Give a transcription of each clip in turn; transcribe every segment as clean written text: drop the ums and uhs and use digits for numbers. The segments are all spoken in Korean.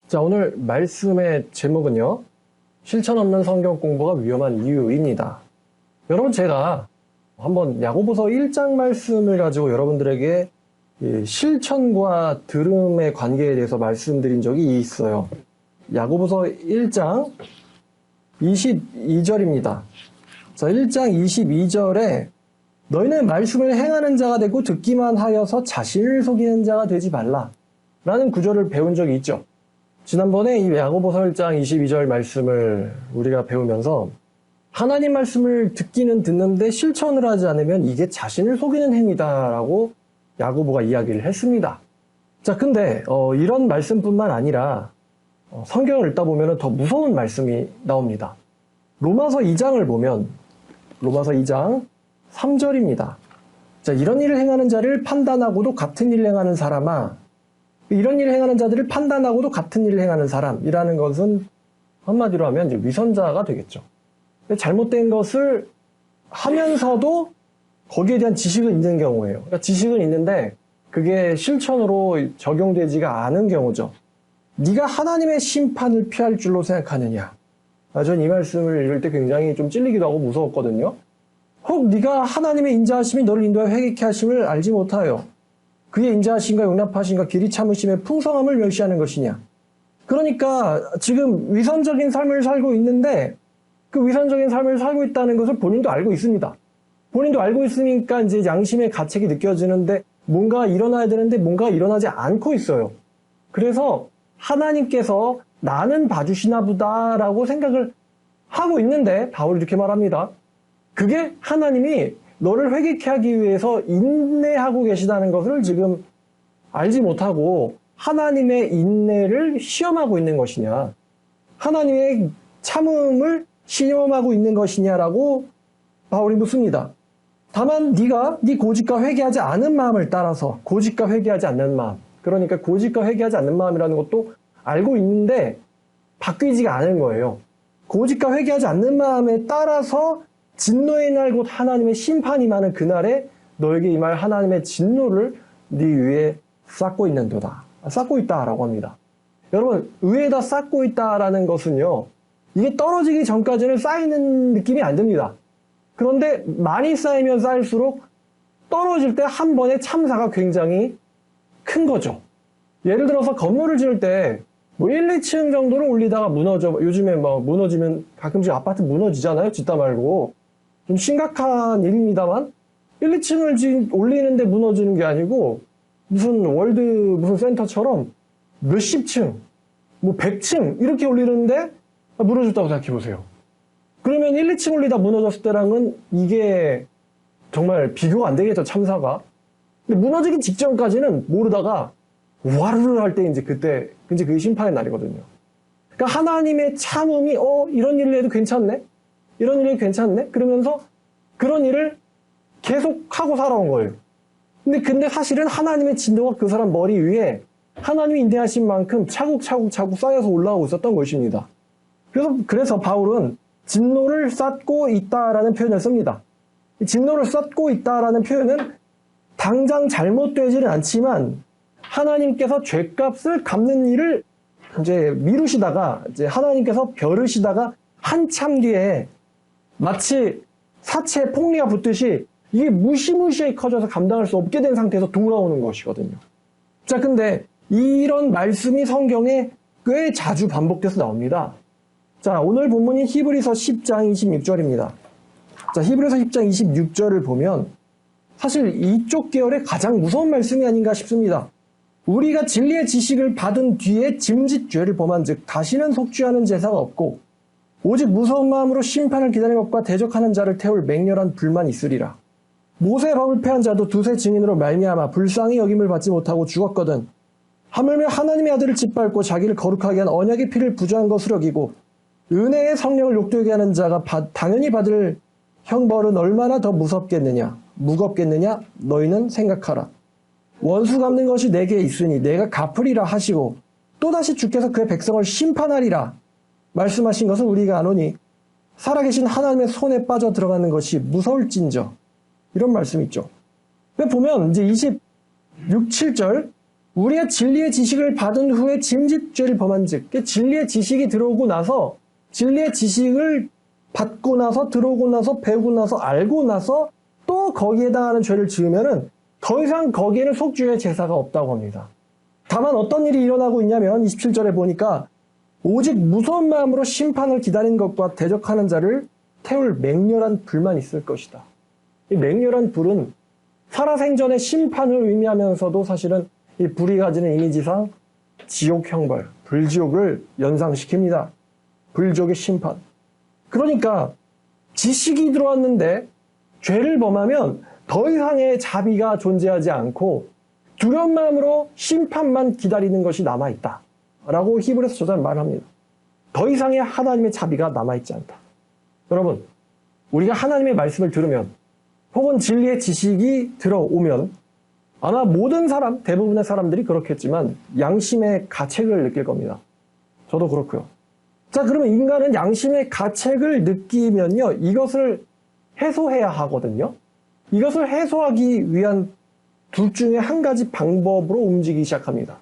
자, 오늘 말씀의 제목은요, 실천 없는 성경 공부가 위험한 이유입니다. 여러분, 제가 한번 야고보서 1장 말씀을 가지고 여러분들에게 실천과 들음의 관계에 대해서 말씀드린 적이 있어요. 야고보서 1장 22절입니다. 자, 1장 22절에 너희는 말씀을 행하는 자가 되고 듣기만 하여서 자신을 속이는 자가 되지 말라 라는 구절을 배운 적이 있죠. 지난번에 이 야고보서 1장 22절 말씀을 우리가 배우면서 하나님 말씀을 듣기는 듣는데 실천을 하지 않으면 이게 자신을 속이는 행위다라고 야고보가 이야기를 했습니다. 자, 근데 이런 말씀뿐만 아니라 성경을 읽다 보면 더 무서운 말씀이 나옵니다. 로마서 2장을 보면 로마서 2장 3절입니다. 자, 이런 일을 행하는 자를 판단하고도 같은 일을 행하는 사람아, 이런 일을 행하는 자들을 판단하고도 같은 일을 행하는 사람이라는 것은 한마디로 하면 이제 위선자가 되겠죠. 잘못된 것을 하면서도 거기에 대한 지식은 있는 경우예요. 그러니까 지식은 있는데 그게 실천으로 적용되지가 않은 경우죠. 네가 하나님의 심판을 피할 줄로 생각하느냐. 전 이 말씀을 읽을 때 굉장히 좀 찔리기도 하고 무서웠거든요. 혹 네가 하나님의 인자하심이 너를 인도하여 회개케 하심을 알지 못하여 그의 인자하심과 용납하심과 길이 참으심의 풍성함을 멸시하는 것이냐. 그러니까 지금 위선적인 삶을 살고 있는데 그 위선적인 삶을 살고 있다는 것을 본인도 알고 있습니다. 본인도 알고 있으니까 이제 양심의 가책이 느껴지는데 뭔가 일어나야 되는데 뭔가 일어나지 않고 있어요. 그래서 하나님께서 나는 봐주시나 보다라고 생각을 하고 있는데 바울이 이렇게 말합니다. 그게 하나님이 너를 회개케 하기 위해서 인내하고 계시다는 것을 지금 알지 못하고 하나님의 인내를 시험하고 있는 것이냐, 하나님의 참음을 시험하고 있는 것이냐라고 바울이 묻습니다. 다만 네가 네 고집과 회개하지 않은 마음을 따라서, 고집과 회개하지 않는 마음, 그러니까 고집과 회개하지 않는 마음이라는 것도 알고 있는데 바뀌지가 않은 거예요. 고집과 회개하지 않는 마음에 따라서 진노의 날 곧 하나님의 심판이 많은 그날에 너에게 임할 하나님의 진노를 네 위에 쌓고 있는도다. 쌓고 있다라고 합니다. 여러분, 위에다 쌓고 있다라는 것은요, 이게 떨어지기 전까지는 쌓이는 느낌이 안 듭니다. 그런데 많이 쌓이면 쌓일수록 떨어질 때 한 번의 참사가 굉장히 큰 거죠. 예를 들어서 건물을 지을 때 1, 2층 정도를 올리다가 무너져, 요즘에 무너지면 가끔씩 아파트 무너지잖아요. 짓다 말고. 좀 심각한 일입니다만 1, 2층을 올리는데 무너지는 게 아니고 무슨 무슨 센터처럼 몇십 층, 100층 이렇게 올리는데 무너졌다고 생각해보세요. 그러면 1, 2층 올리다 무너졌을 때랑은 이게 정말 비교가 안 되겠죠, 참사가. 근데 무너지기 직전까지는 모르다가 와르르 할 때 이제 그때 그게 심판의 날이거든요. 그러니까 하나님의 참음이 이런 일을 해도 괜찮네? 이런 일이 괜찮네? 그러면서 그런 일을 계속 하고 살아온 거예요. 근데 사실은 하나님의 진노가 그 사람 머리 위에 하나님이 인내하신 만큼 차곡차곡 쌓여서 올라오고 있었던 것입니다. 그래서 바울은 진노를 쌓고 있다라는 표현을 씁니다. 진노를 쌓고 있다라는 표현은 당장 잘못되지는 않지만 하나님께서 죄값을 갚는 일을 이제 미루시다가 이제 하나님께서 벼르시다가 한참 뒤에 마치 사체에 폭리가 붙듯이 이게 무시무시하게 커져서 감당할 수 없게 된 상태에서 돌아오는 것이거든요. 자, 근데 이런 말씀이 성경에 꽤 자주 반복돼서 나옵니다. 자, 오늘 본문이 히브리서 10장 26절입니다. 자, 히브리서 10장 26절을 보면 사실 이쪽 계열의 가장 무서운 말씀이 아닌가 싶습니다. 우리가 진리의 지식을 받은 뒤에 짐짓 죄를 범한 즉 다시는 속죄하는 제사가 없고 오직 무서운 마음으로 심판을 기다리는 것과 대적하는 자를 태울 맹렬한 불만이 있으리라. 모세의 법을 폐한 자도 두세 증인으로 말미암아 불쌍히 여김을 받지 못하고 죽었거든. 하물며 하나님의 아들을 짓밟고 자기를 거룩하게 한 언약의 피를 부정한 것으로 여기고 은혜의 성령을 욕되게 하는 자가 당연히 받을 형벌은 얼마나 더 무겁겠느냐 너희는 생각하라. 원수 갚는 것이 내게 있으니 내가 갚으리라 하시고 또다시 주께서 그의 백성을 심판하리라 말씀하신 것을 우리가 아노니 살아계신 하나님의 손에 빠져 들어가는 것이 무서울진저. 이런 말씀이 있죠. 보면 이제 26, 7절 우리가 진리의 지식을 받은 후에 짐짓죄를 범한 즉, 진리의 지식이 들어오고 나서, 진리의 지식을 받고 나서, 들어오고 나서, 배우고 나서, 알고 나서 또 거기에 해당하는 죄를 지으면은 더 이상 거기에는 속죄의 제사가 없다고 합니다. 다만 어떤 일이 일어나고 있냐면 27절에 보니까 오직 무서운 마음으로 심판을 기다리는 것과 대적하는 자를 태울 맹렬한 불만 있을 것이다. 이 맹렬한 불은 살아생전의 심판을 의미하면서도 사실은 이 불이 가지는 이미지상 지옥 형벌, 불지옥을 연상시킵니다. 불지옥의 심판. 그러니까 지식이 들어왔는데 죄를 범하면 더 이상의 자비가 존재하지 않고 두려운 마음으로 심판만 기다리는 것이 남아있다. 라고 히브리서 저자는 말합니다. 더 이상의 하나님의 자비가 남아있지 않다. 여러분, 우리가 하나님의 말씀을 들으면 혹은 진리의 지식이 들어오면 아마 모든 사람, 대부분의 사람들이 그렇겠지만 양심의 가책을 느낄 겁니다. 저도 그렇고요. 자, 그러면 인간은 양심의 가책을 느끼면요, 이것을 해소해야 하거든요. 이것을 해소하기 위한 둘 중에 한 가지 방법으로 움직이기 시작합니다.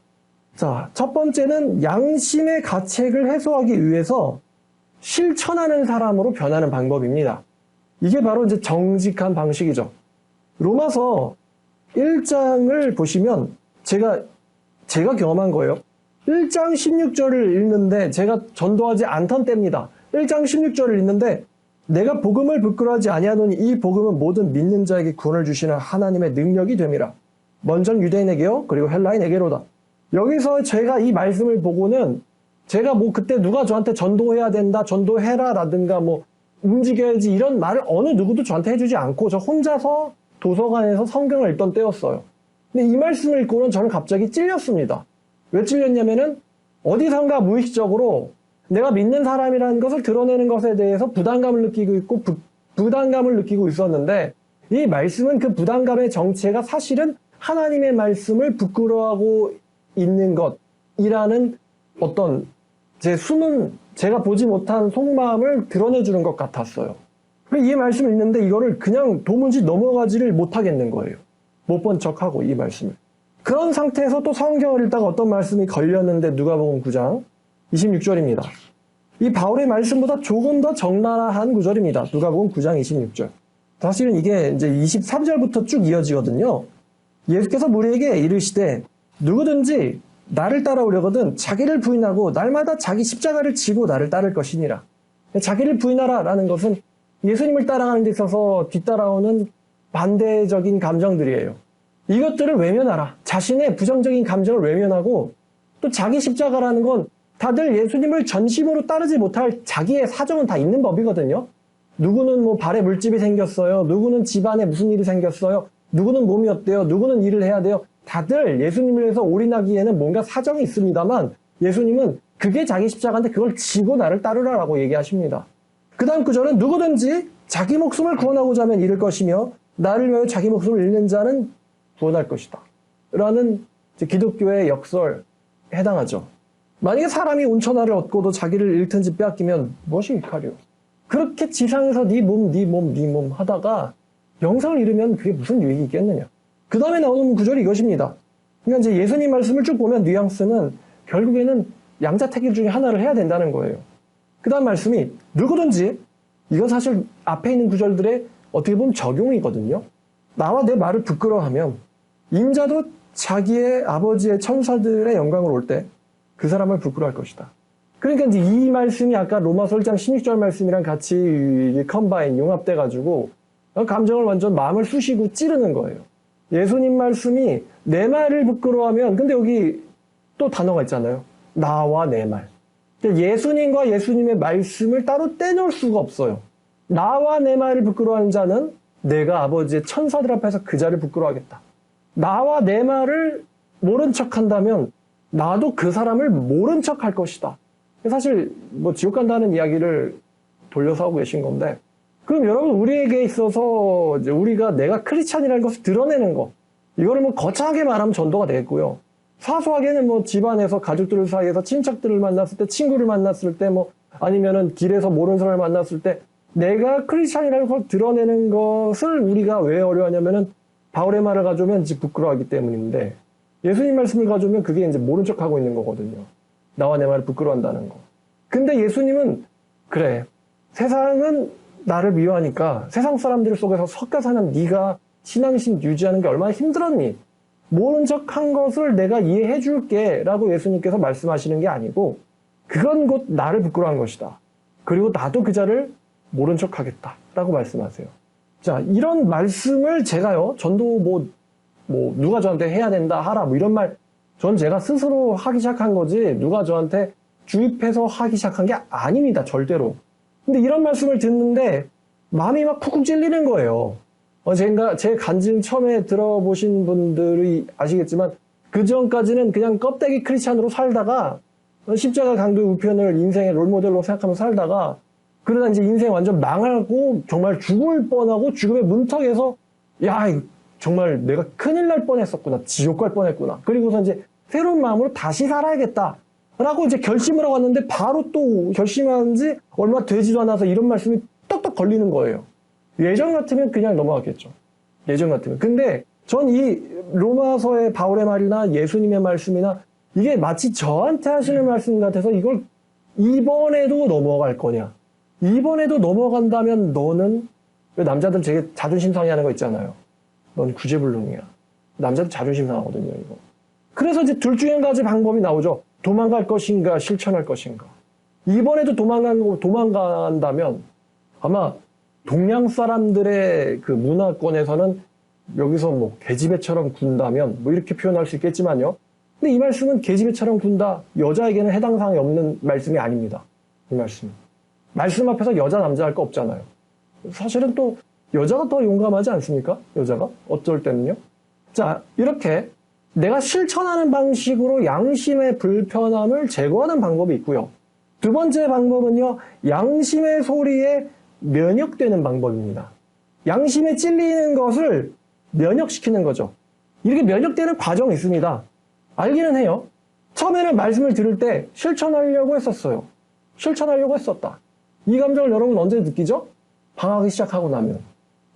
자, 첫 번째는 양심의 가책을 해소하기 위해서 실천하는 사람으로 변하는 방법입니다. 이게 바로 이제 정직한 방식이죠. 로마서 1장을 보시면 제가 경험한 거예요. 1장 16절을 읽는데 제가 전도하지 않던 때입니다. 1장 16절을 읽는데 내가 복음을 부끄러워하지 아니하노니 이 복음은 모든 믿는 자에게 구원을 주시는 하나님의 능력이 됨이라. 먼저 유대인에게요, 그리고 헬라인에게로다. 여기서 제가 이 말씀을 보고는 제가 뭐 그때 누가 저한테 전도해야 된다, 전도해라 라든가 뭐 움직여야지 이런 말을 어느 누구도 저한테 해주지 않고 저 혼자서 도서관에서 성경을 읽던 때였어요. 근데 이 말씀을 읽고는 저는 갑자기 찔렸습니다. 왜 찔렸냐면은 어디선가 무의식적으로 내가 믿는 사람이라는 것을 드러내는 것에 대해서 부담감을 느끼고 있고 부담감을 느끼고 있었는데 이 말씀은 그 부담감의 정체가 사실은 하나님의 말씀을 부끄러워하고 있는 것이라는 어떤 제 숨은 제가 보지 못한 속마음을 드러내주는 것 같았어요. 이 말씀을 읽는데 이거를 그냥 도무지 넘어가지를 못하겠는 거예요. 못 본 척하고 이 말씀을. 그런 상태에서 또 성경을 읽다가 어떤 말씀이 걸렸는데 누가복음 9장 26절입니다. 이 바울의 말씀보다 조금 더 적나라한 구절입니다. 누가복음 9장 26절. 사실은 이게 이제 23절부터 쭉 이어지거든요. 예수께서 우리에게 이르시되 누구든지 나를 따라오려거든 자기를 부인하고 날마다 자기 십자가를 지고 나를 따를 것이니라. 자기를 부인하라라는 것은 예수님을 따라가는 데 있어서 뒤따라오는 반대적인 감정들이에요. 이것들을 외면하라. 자신의 부정적인 감정을 외면하고 또 자기 십자가라는 건 다들 예수님을 전심으로 따르지 못할 자기의 사정은 다 있는 법이거든요. 누구는 뭐 발에 물집이 생겼어요. 누구는 집안에 무슨 일이 생겼어요. 누구는 몸이 어때요. 누구는 일을 해야 돼요. 다들 예수님을 위해서 올인하기에는 뭔가 사정이 있습니다만 예수님은 그게 자기 십자가인데 그걸 지고 나를 따르라라고 얘기하십니다. 그 다음 구절은 누구든지 자기 목숨을 구원하고자 하면 잃을 것이며 나를 위하여 자기 목숨을 잃는 자는 구원할 것이다. 라는 기독교의 역설에 해당하죠. 만약에 사람이 온천하를 얻고도 자기를 잃든지 빼앗기면 무엇이 일하리요? 그렇게 지상에서 네 몸 하다가 영생을 잃으면 그게 무슨 유익이 있겠느냐? 그 다음에 나오는 구절이 이것입니다. 그러니까 이제 예수님 말씀을 쭉 보면 뉘앙스는 결국에는 양자택일 중에 하나를 해야 된다는 거예요. 그 다음 말씀이 누구든지, 이건 사실 앞에 있는 구절들의 어떻게 보면 적용이거든요. 나와 내 말을 부끄러워하면 임자도 자기의 아버지의 천사들의 영광을 올 때 그 사람을 부끄러워할 것이다. 그러니까 이제 이 말씀이 아까 로마서 1장 16절 말씀이랑 같이 컴바인, 융합돼가지고 감정을 완전 마음을 쑤시고 찌르는 거예요. 예수님 말씀이 내 말을 부끄러워하면, 근데 여기 또 단어가 있잖아요. 나와 내 말. 예수님과 예수님의 말씀을 따로 떼놓을 수가 없어요. 나와 내 말을 부끄러워하는 자는 내가 아버지의 천사들 앞에서 그 자를 부끄러워하겠다. 나와 내 말을 모른 척한다면 나도 그 사람을 모른 척할 것이다. 사실 뭐 지옥 간다는 이야기를 돌려서 하고 계신 건데, 그럼 여러분 우리에게 있어서 이제 우리가 내가 크리스찬이라는 것을 드러내는 거, 이거를 뭐 거창하게 말하면 전도가 되겠고요. 사소하게는 뭐 집안에서 가족들 사이에서 친척들을 만났을 때, 친구를 만났을 때, 뭐 아니면은 길에서 모르는 사람을 만났을 때 내가 크리스찬이라는 걸 드러내는 것을 우리가 왜 어려워하냐면은 바울의 말을 가져오면 부끄러워하기 때문인데, 예수님 말씀을 가져오면 그게 이제 모른 척하고 있는 거거든요. 나와 내 말을 부끄러워한다는 거. 근데 예수님은 그래, 세상은 나를 미워하니까 세상 사람들 속에서 섞여 사는 네가 신앙심 유지하는 게 얼마나 힘들었니? 모른 척한 것을 내가 이해해 줄게 라고 예수님께서 말씀하시는 게 아니고 그건 곧 나를 부끄러워한 것이다. 그리고 나도 그 자를 모른 척하겠다 라고 말씀하세요. 자, 이런 말씀을 제가요, 전도 누가 저한테 해야 된다 하라 이런 말 전 제가 스스로 하기 시작한 거지 누가 저한테 주입해서 하기 시작한 게 아닙니다. 절대로. 근데 이런 말씀을 듣는데 마음이 막 쿡쿡 찔리는 거예요. 제 간증 처음에 들어보신 분들이 아시겠지만 그 전까지는 그냥 껍데기 크리스찬으로 살다가 십자가 강도 우편을 인생의 롤모델로 생각하면서 살다가 그러다 이제 인생 완전 망하고 정말 죽을 뻔하고 죽음의 문턱에서 야, 정말 내가 큰일 날 뻔했었구나. 지옥 갈 뻔했구나. 그리고서 이제 새로운 마음으로 다시 살아야겠다. 라고 이제 결심을 하고 왔는데 바로 또 결심한 지 얼마 되지도 않아서 이런 말씀이 떡떡 걸리는 거예요. 예전 같으면 그냥 넘어갔겠죠. 예전 같으면. 근데 전 이 로마서의 바울의 말이나 예수님의 말씀이나 이게 마치 저한테 하시는 말씀 같아서 이걸 이번에도 넘어갈 거냐. 이번에도 넘어간다면 너는 남자들 되게 자존심 상해하는 거 있잖아요. 넌 구제불능이야. 남자들 자존심 상하거든요, 이거. 그래서 이제 둘 중에 한 가지 방법이 나오죠. 도망갈 것인가, 실천할 것인가. 이번에도 도망간다면 아마 동양 사람들의 그 문화권에서는 여기서 뭐 계집애처럼 군다면 뭐 이렇게 표현할 수 있겠지만요. 근데 이 말씀은 계집애처럼 군다. 여자에게는 해당 사항이 없는 말씀이 아닙니다. 이 말씀. 말씀 앞에서 여자 남자 할 거 없잖아요. 사실은 또 여자가 더 용감하지 않습니까? 여자가? 어쩔 때는요. 자, 이렇게 내가 실천하는 방식으로 양심의 불편함을 제거하는 방법이 있고요. 두 번째 방법은요. 양심의 소리에 면역되는 방법입니다. 양심에 찔리는 것을 면역시키는 거죠. 이렇게 면역되는 과정이 있습니다. 알기는 해요. 처음에는 말씀을 들을 때 실천하려고 했었어요. 실천하려고 했었다. 이 감정을 여러분 언제 느끼죠? 방학이 시작하고 나면.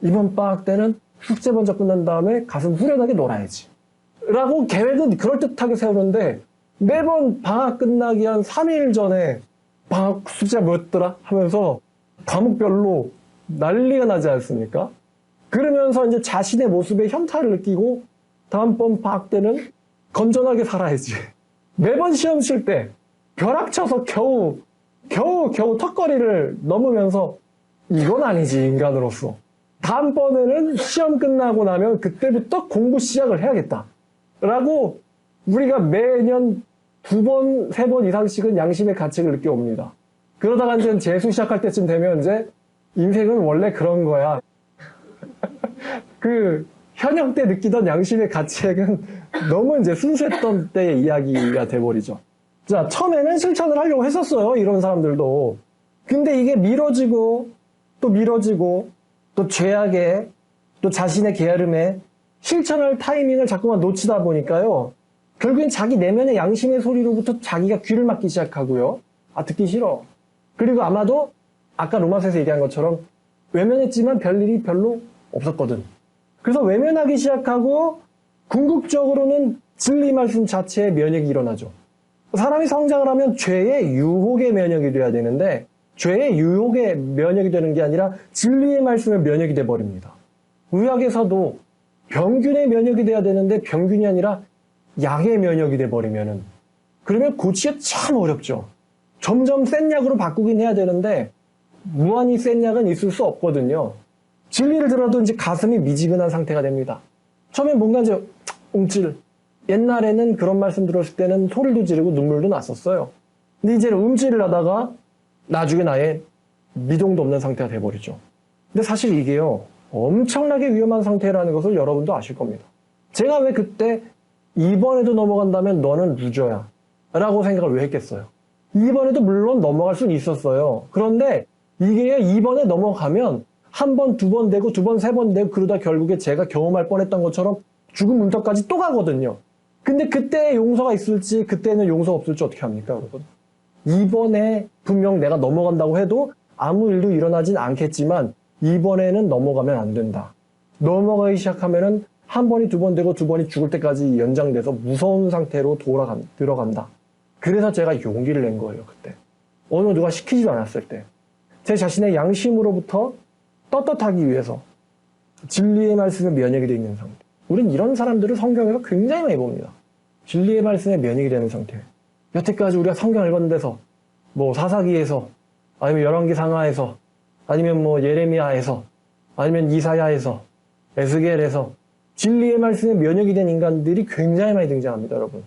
이번 방학 때는 숙제 먼저 끝난 다음에 가슴 후련하게 놀아야지. 라고 계획은 그럴듯하게 세우는데 매번 방학 끝나기 한 3일 전에 방학 숙제가 뭐였더라 하면서 과목별로 난리가 나지 않습니까? 그러면서 이제 자신의 모습에 현타를 느끼고 다음번 방학 때는 건전하게 살아야지. 매번 시험 칠 때 벼락쳐서 겨우 턱걸이를 넘으면서 이건 아니지 인간으로서. 다음번에는 시험 끝나고 나면 그때부터 공부 시작을 해야겠다. 라고 우리가 매년 2번, 3번 이상씩은 양심의 가책을 느껴옵니다. 그러다가 이제 재수 시작할 때쯤 되면 이제 인생은 원래 그런 거야. 그 현역 때 느끼던 양심의 가책은 너무 이제 순수했던 때의 이야기가 돼버리죠. 자, 처음에는 실천을 하려고 했었어요. 이런 사람들도. 근데 이게 미뤄지고 또 죄악에 또 자신의 게으름에 실천할 타이밍을 자꾸만 놓치다 보니까요. 결국엔 자기 내면의 양심의 소리로부터 자기가 귀를 막기 시작하고요. 아, 듣기 싫어. 그리고 아마도 아까 로마서에서 얘기한 것처럼 외면했지만 별일이 별로 없었거든. 그래서 외면하기 시작하고 궁극적으로는 진리 말씀 자체의 면역이 일어나죠. 사람이 성장을 하면 죄의 유혹의 면역이 돼야 되는데 죄의 유혹의 면역이 되는 게 아니라 진리의 말씀의 면역이 돼버립니다. 의학에서도 병균의 면역이 돼야 되는데 병균이 아니라 약의 면역이 돼버리면은 그러면 고치기가 참 어렵죠. 점점 센 약으로 바꾸긴 해야 되는데 무한히 센 약은 있을 수 없거든요. 진리를 들어도 이제 가슴이 미지근한 상태가 됩니다. 처음엔 뭔가 이제 움찔. 옛날에는 그런 말씀 들었을 때는 소리도 지르고 눈물도 났었어요. 근데 이제는 움찔을 하다가 나중에 나의 미동도 없는 상태가 돼버리죠. 근데 사실 이게요. 엄청나게 위험한 상태라는 것을 여러분도 아실 겁니다. 제가 왜 그때 이번에도 넘어간다면 너는 루저야 라고 생각을 왜 했겠어요? 이번에도 물론 넘어갈 수는 있었어요. 그런데 이게 이번에 넘어가면 한 번, 두 번 되고 두 번, 세 번 되고 그러다 결국에 제가 경험할 뻔했던 것처럼 죽음 문턱까지 또 가거든요. 근데 그때 용서가 있을지 그때는 용서가 없을지 어떻게 합니까, 여러분? 이번에 분명 내가 넘어간다고 해도 아무 일도 일어나진 않겠지만 이번에는 넘어가면 안 된다. 넘어가기 시작하면은 한 번이 두 번 되고 두 번이 죽을 때까지 연장돼서 무서운 상태로 들어간다. 그래서 제가 용기를 낸 거예요, 그때. 어느 누가 시키지도 않았을 때. 제 자신의 양심으로부터 떳떳하기 위해서 진리의 말씀에 면역이 되어 있는 상태. 우린 이런 사람들을 성경에서 굉장히 많이 봅니다. 진리의 말씀에 면역이 되는 상태. 여태까지 우리가 성경 읽은 데서 뭐 사사기에서 아니면 열왕기 상하에서 아니면 뭐 예레미야에서 아니면 이사야에서 에스겔에서 진리의 말씀에 면역이 된 인간들이 굉장히 많이 등장합니다, 여러분.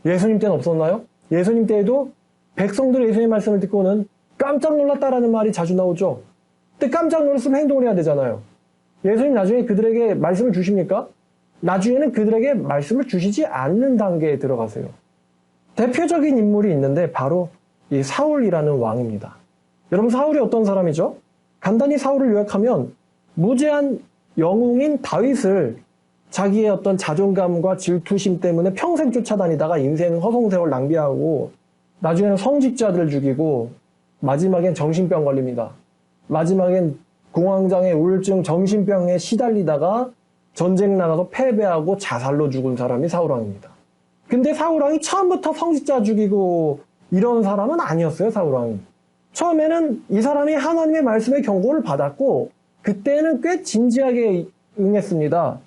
예수님 때는 없었나요? 예수님 때에도 백성들이 예수님의 말씀을 듣고는 깜짝 놀랐다라는 말이 자주 나오죠. 근데 깜짝 놀랐으면 행동을 해야 되잖아요. 예수님 나중에 그들에게 말씀을 주십니까? 나중에는 그들에게 말씀을 주시지 않는 단계에 들어가세요. 대표적인 인물이 있는데 바로 이 사울이라는 왕입니다. 여러분, 사울이 어떤 사람이죠? 간단히 사울을 요약하면 무죄한 영웅인 다윗을 자기의 어떤 자존감과 질투심 때문에 평생 쫓아다니다가 인생 허송세월 낭비하고 나중에는 성직자들을 죽이고 마지막엔 정신병 걸립니다. 마지막엔 공황장애, 우울증, 정신병에 시달리다가 전쟁 나가서 패배하고 자살로 죽은 사람이 사울왕입니다. 근데 사울왕이 처음부터 성직자 죽이고 이런 사람은 아니었어요, 사울왕이. 처음에는 이 사람이 하나님의 말씀의 경고를 받았고 그때는 꽤 진지하게 응했습니다.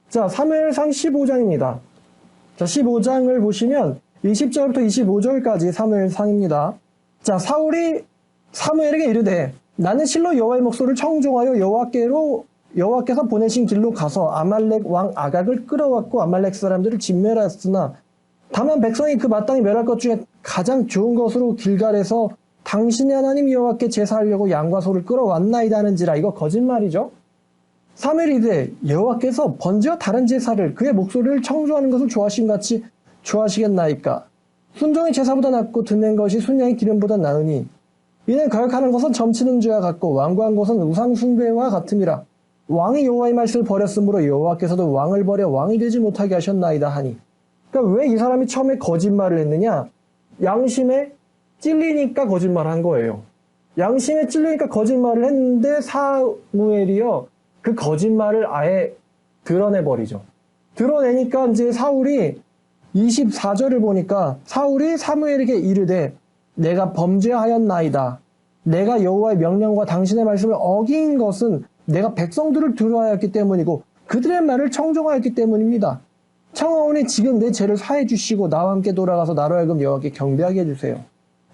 자, 사무엘상 15장입니다. 자, 15장을 보시면 20절부터 25절까지 사무엘상입니다. 자, 사울이 사무엘에게 이르되 나는 실로 여호와의 목소리를 청종하여 여호와께서 보내신 길로 가서 아말렉 왕 아각을 끌어왔고 아말렉 사람들을 진멸하였으나 다만 백성이 그 마땅히 멸할 것 중에 가장 좋은 것으로 길갈에서 당신의 하나님 여호와께 제사하려고 양과 소를 끌어왔나이다 하는지라. 이거 거짓말이죠. 사무엘이 이르되 여호와께서 번제와 다른 제사를 그의 목소리를 청종하는 것을 좋아하심같이 좋아하시겠나이까. 순종이 제사보다 낫고 듣는 것이 순양의 기름보다 나으니 이는 거역하는 것은 점치는 죄와 같고 완고한 것은 우상 숭배와 같음이라. 왕이 여호와의 말씀을 버렸으므로 여호와께서도 왕을 버려 왕이 되지 못하게 하셨나이다 하니. 그러니까 왜 이 사람이 처음에 거짓말을 했느냐? 양심에 찔리니까 거짓말을 한 거예요. 양심에 찔리니까 거짓말을 했는데 사무엘이요, 그 거짓말을 아예 드러내버리죠. 드러내니까 이제 사울이 24절을 보니까 사울이 사무엘에게 이르되 내가 범죄하였나이다. 내가 여호와의 명령과 당신의 말씀을 어긴 것은 내가 백성들을 두려워하였기 때문이고 그들의 말을 청종하였기 때문입니다. 청하오니 지금 내 죄를 사해 주시고 나와 함께 돌아가서 나로 하여금 여호와께 경배하게 해주세요.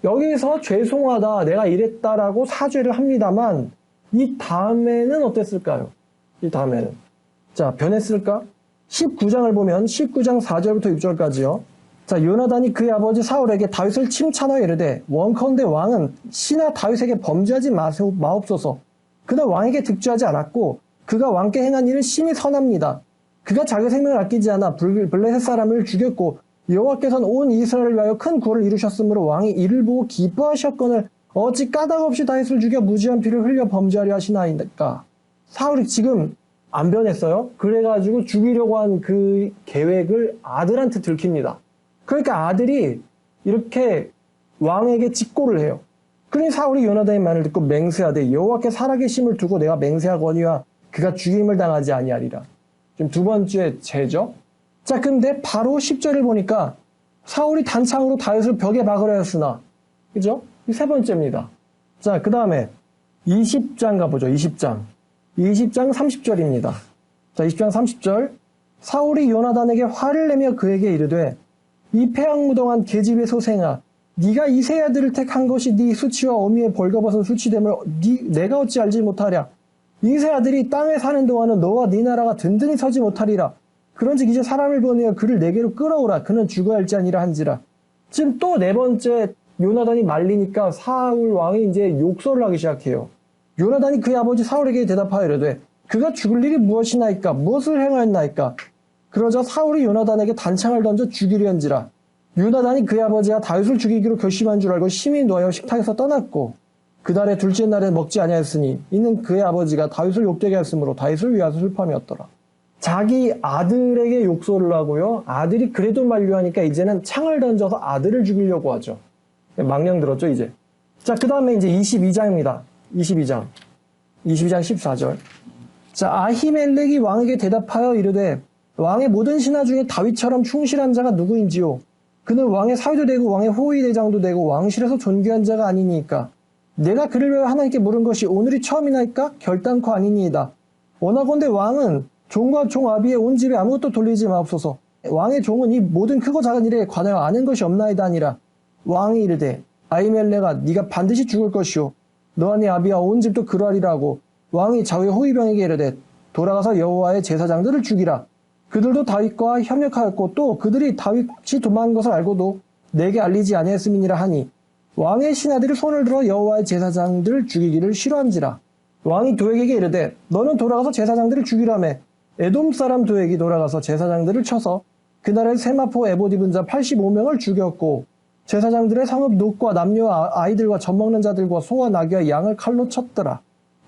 여기서 죄송하다, 내가 이랬다라고 사죄를 합니다만 이 다음에는 어땠을까요? 이 다음에는 자, 변했을까? 19장을 보면 19장 4절부터 6절까지요. 자, 요나단이 그의 아버지 사울에게 다윗을 칭찬하여 이르되 원컨대 왕은 신하 다윗에게 범죄하지 마옵소서. 그는 왕에게 득죄하지 않았고 그가 왕께 행한 일은 심히 선합니다. 그가 자기 생명을 아끼지 않아 블레셋 사람을 죽였고 여호와께서는 온 이스라엘을 위하여 큰 구원을 이루셨으므로 왕이 이를 보고 기뻐하셨거늘 어찌 까닭 없이 다윗을 죽여 무지한 피를 흘려 범죄하려 하시나이까. 사울이 지금 안 변했어요. 그래가지고 죽이려고 한 그 계획을 아들한테 들킵니다. 그러니까 아들이 이렇게 왕에게 직고를 해요. 그러니 사울이 요나단의 말을 듣고 맹세하되 여호와께 살아계심을 두고 내가 맹세하거니와 그가 죽임을 당하지 아니하리라. 지금 두 번째 죄죠. 자, 근데 바로 10절을 보니까 사울이 단창으로 다윗을 벽에 박으려 했으나, 그죠? 이 세 번째입니다. 자, 그 다음에 20장 가보죠. 20장 30절입니다. 자, 20장 30절. 사울이 요나단에게 화를 내며 그에게 이르되 이 패악무동한 계집의 소생아, 네가 이세 아들을 택한 것이 네 수치와 어미의 벌거벗은 수치됨을 내가 어찌 알지 못하랴. 이세 아들이 땅에 사는 동안은 너와 네 나라가 든든히 서지 못하리라. 그런즉 이제 사람을 보내어 그를 내게로 끌어오라. 그는 죽어야 할지 아니라 한지라. 지금 또 네 번째 요나단이 말리니까 사울 왕이 이제 욕설을 하기 시작해요. 요나단이 그의 아버지 사울에게 대답하여 이르되 그가 죽을 일이 무엇이나이까? 무엇을 행하였나이까? 그러자 사울이 요나단에게 단창을 던져 죽이려 한지라. 요나단이 그의 아버지가 다윗을 죽이기로 결심한 줄 알고 심히 노하여 식탁에서 떠났고 그 달의 둘째 날에 먹지 아니하였으니 이는 그의 아버지가 다윗을 욕되게 하였으므로 다윗을 위하여 슬픔이었더라. 자기 아들에게 욕설을 하고요. 아들이 그래도 만류하니까 이제는 창을 던져서 아들을 죽이려고 하죠. 망령 들었죠, 이제. 자, 그 다음에 이제 22장입니다. 22장 14절. 자, 아히멜렉이 왕에게 대답하여 이르되 왕의 모든 신하 중에 다윗처럼 충실한 자가 누구인지요? 그는 왕의 사위도 되고 왕의 호위대장도 되고 왕실에서 존귀한 자가 아니니까. 내가 그를 위하여 하나님께 물은 것이 오늘이 처음이나이까? 결단코 아니니이다. 원하건대 왕은 종과 종아비의 온 집에 아무것도 돌리지 마옵소서. 왕의 종은 이 모든 크고 작은 일에 관하여 아는 것이 없나이다 하니라. 왕이 이르되 아히멜렉아 네가 반드시 죽을 것이요 너와 네 아비와 온 집도 그러하리라 하고 왕이 자기의 호위병에게 이르되 돌아가서 여호와의 제사장들을 죽이라. 그들도 다윗과 협력하였고 또 그들이 다윗이 도망한 것을 알고도 내게 알리지 아니했음이니라 하니 왕의 신하들이 손을 들어 여호와의 제사장들을 죽이기를 싫어한지라. 왕이 도액에게 이르되 너는 돌아가서 제사장들을 죽이라며 에돔 사람 도액이 돌아가서 제사장들을 쳐서 그날에 세마포 에봇 입은 자 85명을 죽였고 제사장들의 성읍 놋과 남녀와 아이들과 젖먹는 자들과 소와 나귀와 양을 칼로 쳤더라.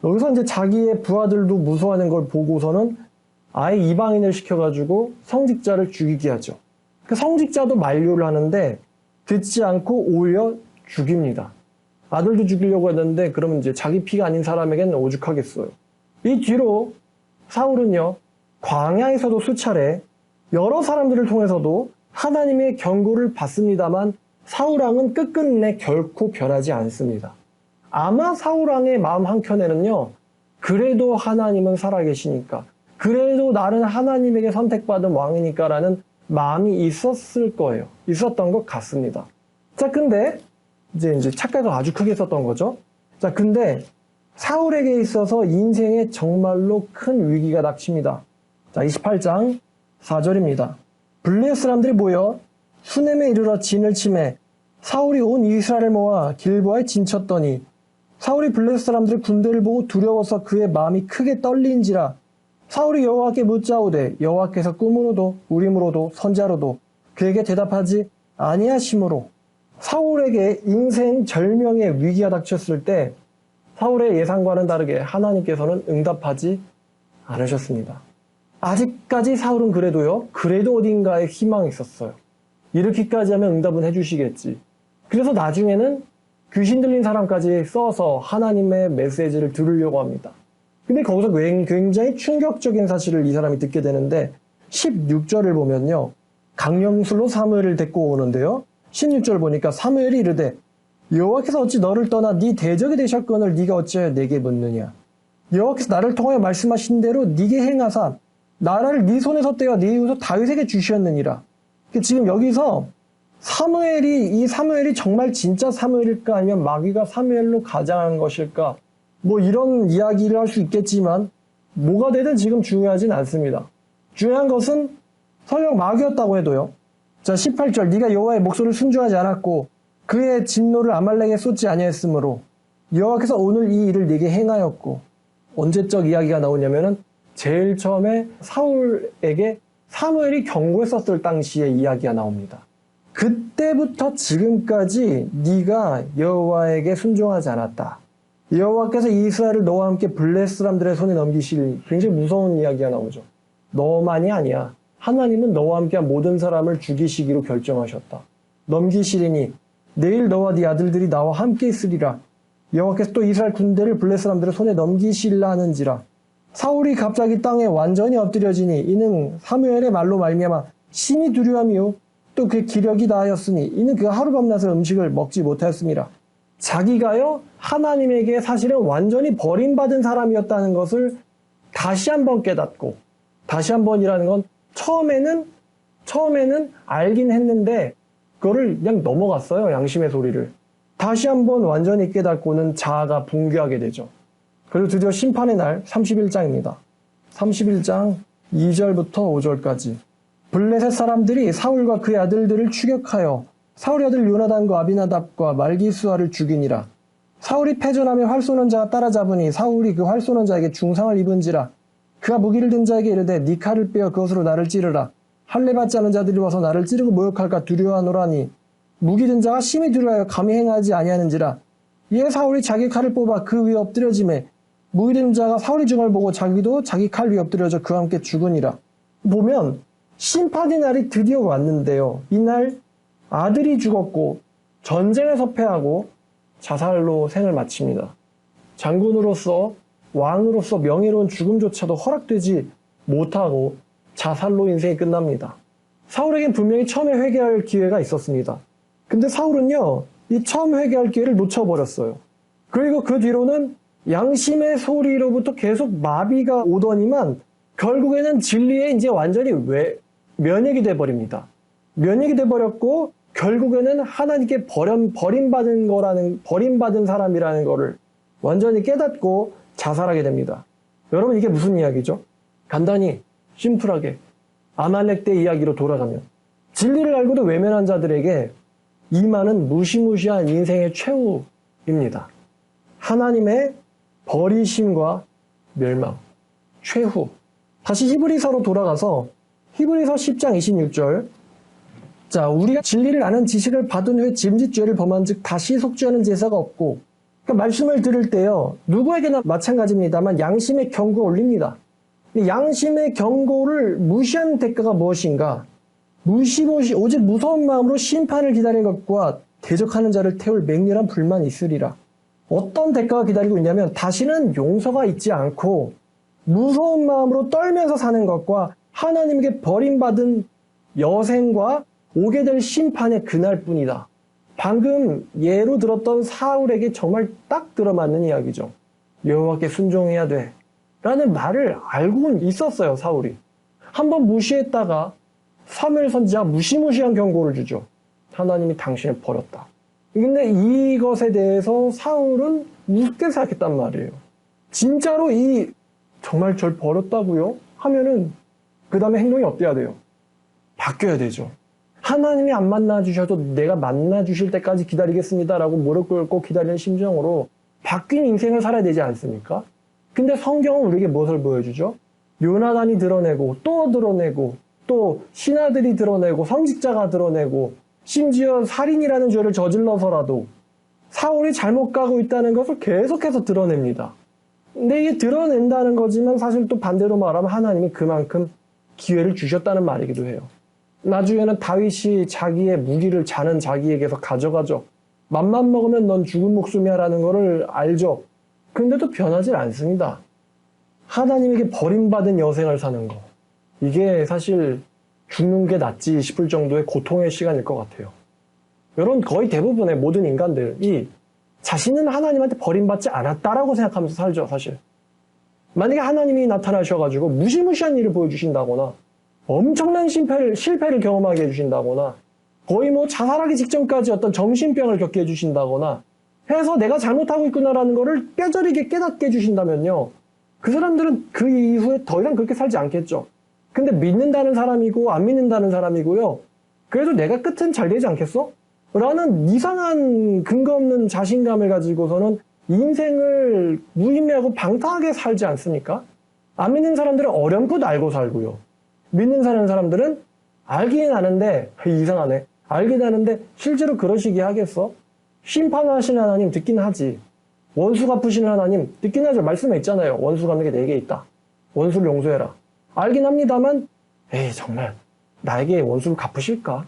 여기서 이제 자기의 부하들도 무서워하는 걸 보고서는 아예 이방인을 시켜가지고 성직자를 죽이게 하죠. 그 성직자도 만류를 하는데 듣지 않고 오히려 죽입니다. 아들도 죽이려고 했는데 그러면 이제 자기 피가 아닌 사람에게는 오죽하겠어요. 이 뒤로 사울은요, 광야에서도 수차례 여러 사람들을 통해서도 하나님의 경고를 받습니다만 사울왕은 끝끝내 결코 변하지 않습니다. 아마 사울왕의 마음 한켠에는요, 그래도 하나님은 살아계시니까, 그래도 나는 하나님에게 선택받은 왕이니까 라는 마음이 있었을 거예요. 있었던 것 같습니다. 자, 근데 이제 착각을 아주 크게 했었던 거죠. 자, 근데 사울에게 있어서 인생에 정말로 큰 위기가 닥칩니다. 자, 28장 4절입니다. 블레셋 사람들이 모여 수넴에 이르러 진을 치매 사울이 온 이스라엘을 모아 길보아에 진쳤더니 사울이 블레셋 사람들의 군대를 보고 두려워서 그의 마음이 크게 떨린지라. 사울이 여호와께 묻자오되 여호와께서 꿈으로도 우림으로도 선자로도 그에게 대답하지 아니하심으로. 사울에게 인생 절명의 위기가 닥쳤을 때 사울의 예상과는 다르게 하나님께서는 응답하지 않으셨습니다. 아직까지 사울은 그래도 어딘가에 희망이 있었어요. 이렇게까지 하면 응답은 해주시겠지. 그래서 나중에는 귀신 들린 사람까지 써서 하나님의 메시지를 들으려고 합니다. 근데 거기서 굉장히 충격적인 사실을 이 사람이 듣게 되는데 16절을 보면요. 강령술로 사무엘을 데리고 오는데요. 16절 보니까 사무엘이 이르되 여호와께서 어찌 너를 떠나 네 대적이 되셨거늘 네가 어찌하여 내게 묻느냐. 여호와께서 나를 통하여 말씀하신 대로 네게 행하사 나라를 네 손에서 떼어 네 이웃 다윗에게 주셨느니라. 지금 여기서 이 사무엘이 정말 진짜 사무엘일까 아니면 마귀가 사무엘로 가장한 것일까 뭐 이런 이야기를 할 수 있겠지만 뭐가 되든 지금 중요하진 않습니다. 중요한 것은 설령 마귀였다고 해도요. 자, 18절 네가 여호와의 목소리를 순종하지 않았고 그의 진노를 아말렉에 쏟지 아니했으므로 여호와께서 오늘 이 일을 네게 행하였고. 언제적 이야기가 나오냐면은 제일 처음에 사울에게 사무엘이 경고했었을 당시의 이야기가 나옵니다. 그때부터 지금까지 네가 여호와에게 순종하지 않았다. 여호와께서 이스라엘을 너와 함께 블레셋 사람들의 손에 넘기실 굉장히 무서운 이야기가 나오죠. 너만이 아니야. 하나님은 너와 함께한 모든 사람을 죽이시기로 결정하셨다. 넘기시리니 내일 너와 네 아들들이 나와 함께 있으리라. 여호와께서 또 이스라엘 군대를 블레셋 사람들의 손에 넘기실라 하는지라. 사울이 갑자기 땅에 완전히 엎드려지니 이는 사무엘의 말로 말미암아 심히 두려움이요 또 그의 기력이 다하였으니 이는 그가 하룻밤낮을 음식을 먹지 못하였음이라. 자기가요 하나님에게 사실은 완전히 버림받은 사람이었다는 것을 다시 한번 깨닫고, 다시 한번이라는 건 처음에는 알긴 했는데 그거를 그냥 넘어갔어요. 양심의 소리를. 다시 한번 완전히 깨닫고는 자아가 붕괴하게 되죠. 그리고 드디어 심판의 날 31장입니다. 31장 2절부터 5절까지. 블레셋 사람들이 사울과 그의 아들들을 추격하여 사울의 아들 요나단과 아비나답과 말기수아를 죽이니라. 사울이 패전하며 활 쏘는 자가 따라잡으니 사울이 그 활 쏘는 자에게 중상을 입은지라. 그가 무기를 든 자에게 이르되 네 칼을 빼어 그것으로 나를 찌르라. 할례 받지 않은 자들이 와서 나를 찌르고 모욕할까 두려워하노라니. 무기 든 자가 심히 두려워하여 감히 행하지 아니하는지라. 이에 사울이 자기 칼을 뽑아 그 위에 엎드려지매 무기 든 자가 사울의 중을 보고 자기도 자기 칼 위에 엎드려져 그와 함께 죽으니라. 보면 심판의 날이 드디어 왔는데요. 이날 아들이 죽었고 전쟁에서 패하고 자살로 생을 마칩니다. 장군으로서 왕으로서 명예로운 죽음조차도 허락되지 못하고 자살로 인생이 끝납니다. 사울에겐 분명히 처음에 회개할 기회가 있었습니다. 근데 사울은요, 이 처음 회개할 기회를 놓쳐버렸어요. 그리고 그 뒤로는 양심의 소리로부터 계속 마비가 오더니만 결국에는 진리에 이제 완전히 면역이 돼버립니다. 면역이 돼버렸고 결국에는 하나님께 버림받은 사람이라는 거를 완전히 깨닫고 자살하게 됩니다. 여러분, 이게 무슨 이야기죠? 간단히 심플하게 아말렉 때 이야기로 돌아가면 진리를 알고도 외면한 자들에게 임하는 무시무시한 인생의 최후입니다. 하나님의 버리심과 멸망, 최후. 다시 히브리서로 돌아가서 히브리서 10장 26절. 자, 우리가 진리를 아는 지식을 받은 후에 짐짓죄를 범한 즉 다시 속죄하는 제사가 없고, 그러니까 말씀을 들을 때요, 누구에게나 마찬가지입니다만 양심의 경고가 올립니다. 양심의 경고를 무시한 대가가 무엇인가? 오직 무서운 마음으로 심판을 기다리는 것과 대적하는 자를 태울 맹렬한 불만이 있으리라. 어떤 대가가 기다리고 있냐면 다시는 용서가 있지 않고 무서운 마음으로 떨면서 사는 것과 하나님께 버림받은 여생과 오게 될 심판의 그날뿐이다. 방금 예로 들었던 사울에게 정말 딱 들어맞는 이야기죠. 여호와께 순종해야 돼 라는 말을 알고는 있었어요. 사울이. 한번 무시했다가 사무엘 선지자가 무시무시한 경고를 주죠. 하나님이 당신을 버렸다. 근데 이것에 대해서 사울은 우습게 생각했단 말이에요. 진짜로 정말 절 버렸다고요? 하면은 그 다음에 행동이 어때야 돼요? 바뀌어야 되죠. 하나님이 안 만나주셔도 내가 만나주실 때까지 기다리겠습니다라고 무릎 꿇고 기다리는 심정으로 바뀐 인생을 살아야 되지 않습니까? 근데 성경은 우리에게 무엇을 보여주죠? 요나단이 드러내고 또 드러내고 또 신하들이 드러내고 성직자가 드러내고 심지어 살인이라는 죄를 저질러서라도 사울이 잘못 가고 있다는 것을 계속해서 드러냅니다. 근데 이게 드러낸다는 거지만 사실 또 반대로 말하면 하나님이 그만큼 기회를 주셨다는 말이기도 해요. 나중에는 다윗이 자기의 무기를 자는 자기에게서 가져가죠. 맘만 먹으면 넌 죽은 목숨이야 라는 거를 알죠. 근데도 변하지 않습니다. 하나님에게 버림받은 여생을 사는 거. 이게 사실 죽는 게 낫지 싶을 정도의 고통의 시간일 것 같아요. 여러분, 거의 대부분의 모든 인간들이 자신은 하나님한테 버림받지 않았다라고 생각하면서 살죠, 사실. 만약에 하나님이 나타나셔가지고 무시무시한 일을 보여주신다거나 엄청난 실패를 경험하게 해주신다거나 거의 자살하기 직전까지 어떤 정신병을 겪게 해주신다거나 해서 내가 잘못하고 있구나라는 거를 뼈저리게 깨닫게 해주신다면요. 그 사람들은 그 이후에 더 이상 그렇게 살지 않겠죠. 근데 믿는다는 사람이고 안 믿는다는 사람이고요. 그래도 내가 끝은 잘 되지 않겠어? 라는 이상한 근거 없는 자신감을 가지고서는 인생을 무의미하고 방탕하게 살지 않습니까? 안 믿는 사람들은 어렴풋 알고 살고요. 믿는 사람들은 알긴 아는데 이상하네. 알긴 아는데 실제로 그러시게 하겠어? 심판하시는 하나님 듣긴 하지. 원수 갚으시는 하나님 듣긴 하죠. 말씀에 있잖아요. 원수 갚는 게 4개 있다. 원수를 용서해라. 알긴 합니다만 에이 정말 나에게 원수를 갚으실까?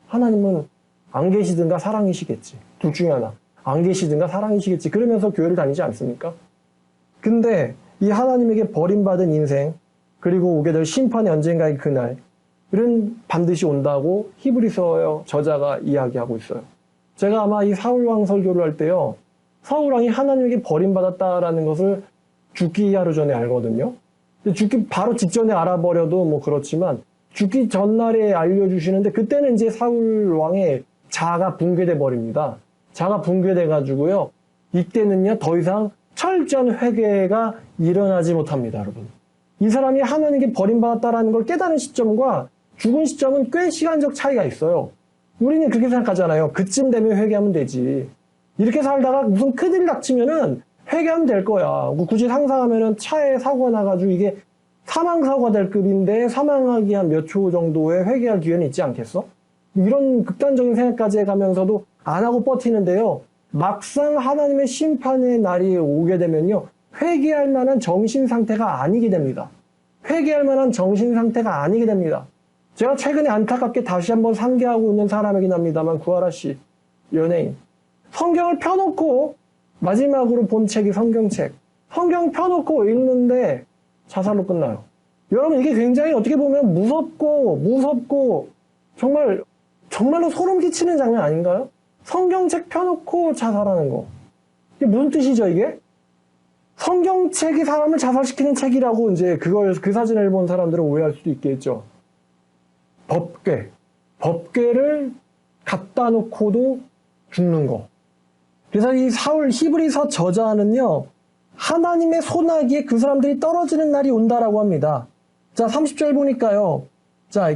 하나님은 안 계시든가 사랑이시겠지. 둘 중에 하나. 안 계시든가 사랑이시겠지. 그러면서 교회를 다니지 않습니까? 근데 이 하나님에게 버림받은 인생 그리고 오게 될 심판의 언젠가의 그날은 반드시 온다고 히브리서 저자가 이야기하고 있어요. 제가 아마 이 사울왕 설교를 할 때요. 사울왕이 하나님에게 버림받았다라는 것을 죽기 하루 전에 알거든요. 죽기 바로 직전에 알아버려도 그렇지만 죽기 전날에 알려주시는데 그때는 이제 사울왕의 자아가 붕괴돼 버립니다. 자아가 붕괴돼 가지고요. 이때는요 더 이상 철저한 회개가 일어나지 못합니다, 여러분. 이 사람이 하나님께 버림받았다라는 걸 깨닫는 시점과 죽은 시점은 꽤 시간적 차이가 있어요. 우리는 그렇게 생각하잖아요. 그쯤 되면 회개하면 되지. 이렇게 살다가 무슨 큰일 닥치면은 회개하면 될 거야. 굳이 상상하면은 차에 사고가 나가지고 이게 사망사고가 될 급인데 사망하기 한 몇 초 정도의 회개할 기회는 있지 않겠어? 이런 극단적인 생각까지 해가면서도 안 하고 버티는데요. 막상 하나님의 심판의 날이 오게 되면요. 회개할 만한 정신상태가 아니게 됩니다. 회개할 만한 정신상태가 아니게 됩니다. 제가 최근에 안타깝게 다시 한번 상기하고 있는 사람이긴 합니다만 구하라 씨, 연예인. 성경을 펴놓고 마지막으로 본 책이 성경책. 성경 펴놓고 읽는데 자살로 끝나요. 여러분 이게 굉장히 어떻게 보면 무섭고 정말로 소름 끼치는 장면 아닌가요? 성경책 펴놓고 자살하는 거. 이게 무슨 뜻이죠, 이게? 성경책이 사람을 자살시키는 책이라고 이제 그 사진을 본 사람들은 오해할 수도 있겠죠. 법궤를 갖다 놓고도 죽는 거. 그래서 이 히브리서 저자는요, 하나님의 소나기에 그 사람들이 떨어지는 날이 온다라고 합니다. 자, 30절 보니까요. 자,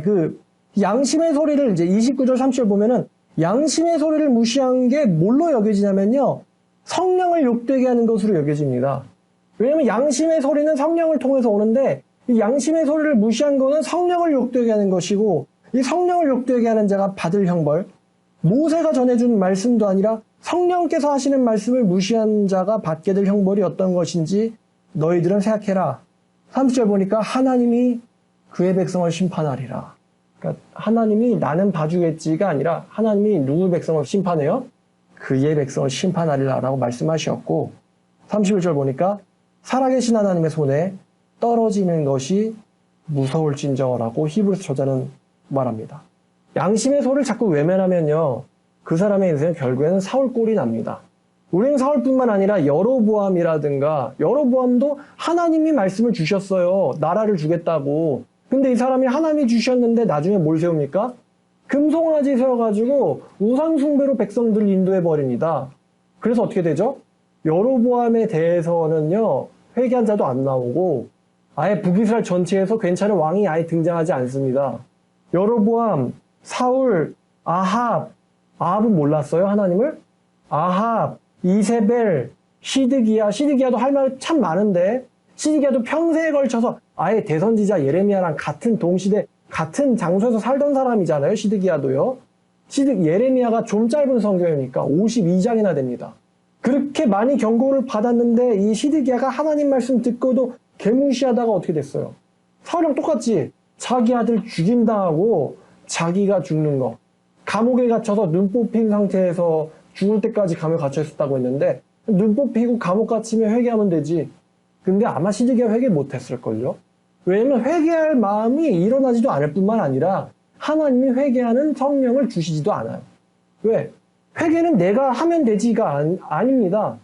양심의 소리를 이제 29절 30절 보면은 양심의 소리를 무시한 게 뭘로 여겨지냐면요. 성령을 욕되게 하는 것으로 여겨집니다. 왜냐면 양심의 소리는 성령을 통해서 오는데 이 양심의 소리를 무시한 거는 성령을 욕되게 하는 것이고 이 성령을 욕되게 하는 자가 받을 형벌, 모세가 전해준 말씀도 아니라 성령께서 하시는 말씀을 무시한 자가 받게 될 형벌이 어떤 것인지 너희들은 생각해라. 30절 보니까 하나님이 그의 백성을 심판하리라. 그러니까 하나님이 나는 봐주겠지가 아니라 하나님이 누구 백성을 심판해요? 그의 백성을 심판하리라라고 말씀하셨고 31절 보니까 살아계신 하나님의 손에 떨어지는 것이 무서울진저라고 히브리서 저자는 말합니다. 양심의 소리를 자꾸 외면하면요. 그 사람의 인생은 결국에는 사울 꼴이 납니다. 우리는 사울뿐만 아니라 여로보암도 하나님이 말씀을 주셨어요. 나라를 주겠다고. 근데 이 사람이 하나님이 주셨는데 나중에 뭘 세웁니까? 금송아지 세워가지고 우상숭배로 백성들을 인도해버립니다. 그래서 어떻게 되죠? 여로보암에 대해서는요. 회개한 자도 안 나오고 아예 북이스라엘 전체에서 괜찮은 왕이 아예 등장하지 않습니다. 여로보암, 사울, 아합은 몰랐어요? 하나님을? 아합, 이세벨, 시드기야도 할 말 참 많은데 시드기야도 평생에 걸쳐서 아예 대선지자 예레미야랑 같은 동시대 같은 장소에서 살던 사람이잖아요. 시드기야도요. 예레미야가 좀 짧은 성경이니까 52장이나 됩니다. 그렇게 많이 경고를 받았는데 이 시드기야가 하나님 말씀 듣고도 개무시하다가 어떻게 됐어요? 사울이랑 똑같지. 자기 아들 죽임당하고 자기가 죽는 거. 감옥에 갇혀서 눈 뽑힌 상태에서 죽을 때까지 감옥에 갇혀 있었다고 했는데 눈 뽑히고 감옥 갇히면 회개하면 되지. 근데 아마 시드기야 회개 못했을걸요. 왜냐면 회개할 마음이 일어나지도 않을 뿐만 아니라 하나님이 회개하는 성령을 주시지도 않아요. 왜? 회개는 내가 하면 되지가 아닙니다.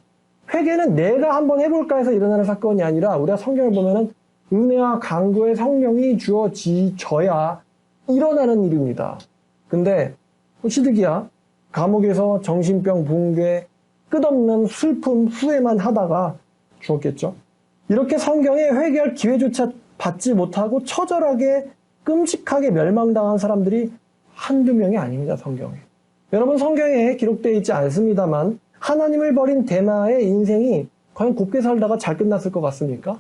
회개는 내가 한번 해볼까 해서 일어나는 사건이 아니라 우리가 성경을 보면은 은혜와 강구의 성령이 주어져야 일어나는 일입니다. 근데 시드기야 감옥에서 정신병, 붕괴, 끝없는 슬픔, 후회만 하다가 죽었겠죠. 이렇게 성경에 회개할 기회조차 받지 못하고 처절하게 끔찍하게 멸망당한 사람들이 한두 명이 아닙니다. 성경에. 여러분 성경에 기록되어 있지 않습니다만 하나님을 버린 데마의 인생이 과연 곱게 살다가 잘 끝났을 것 같습니까?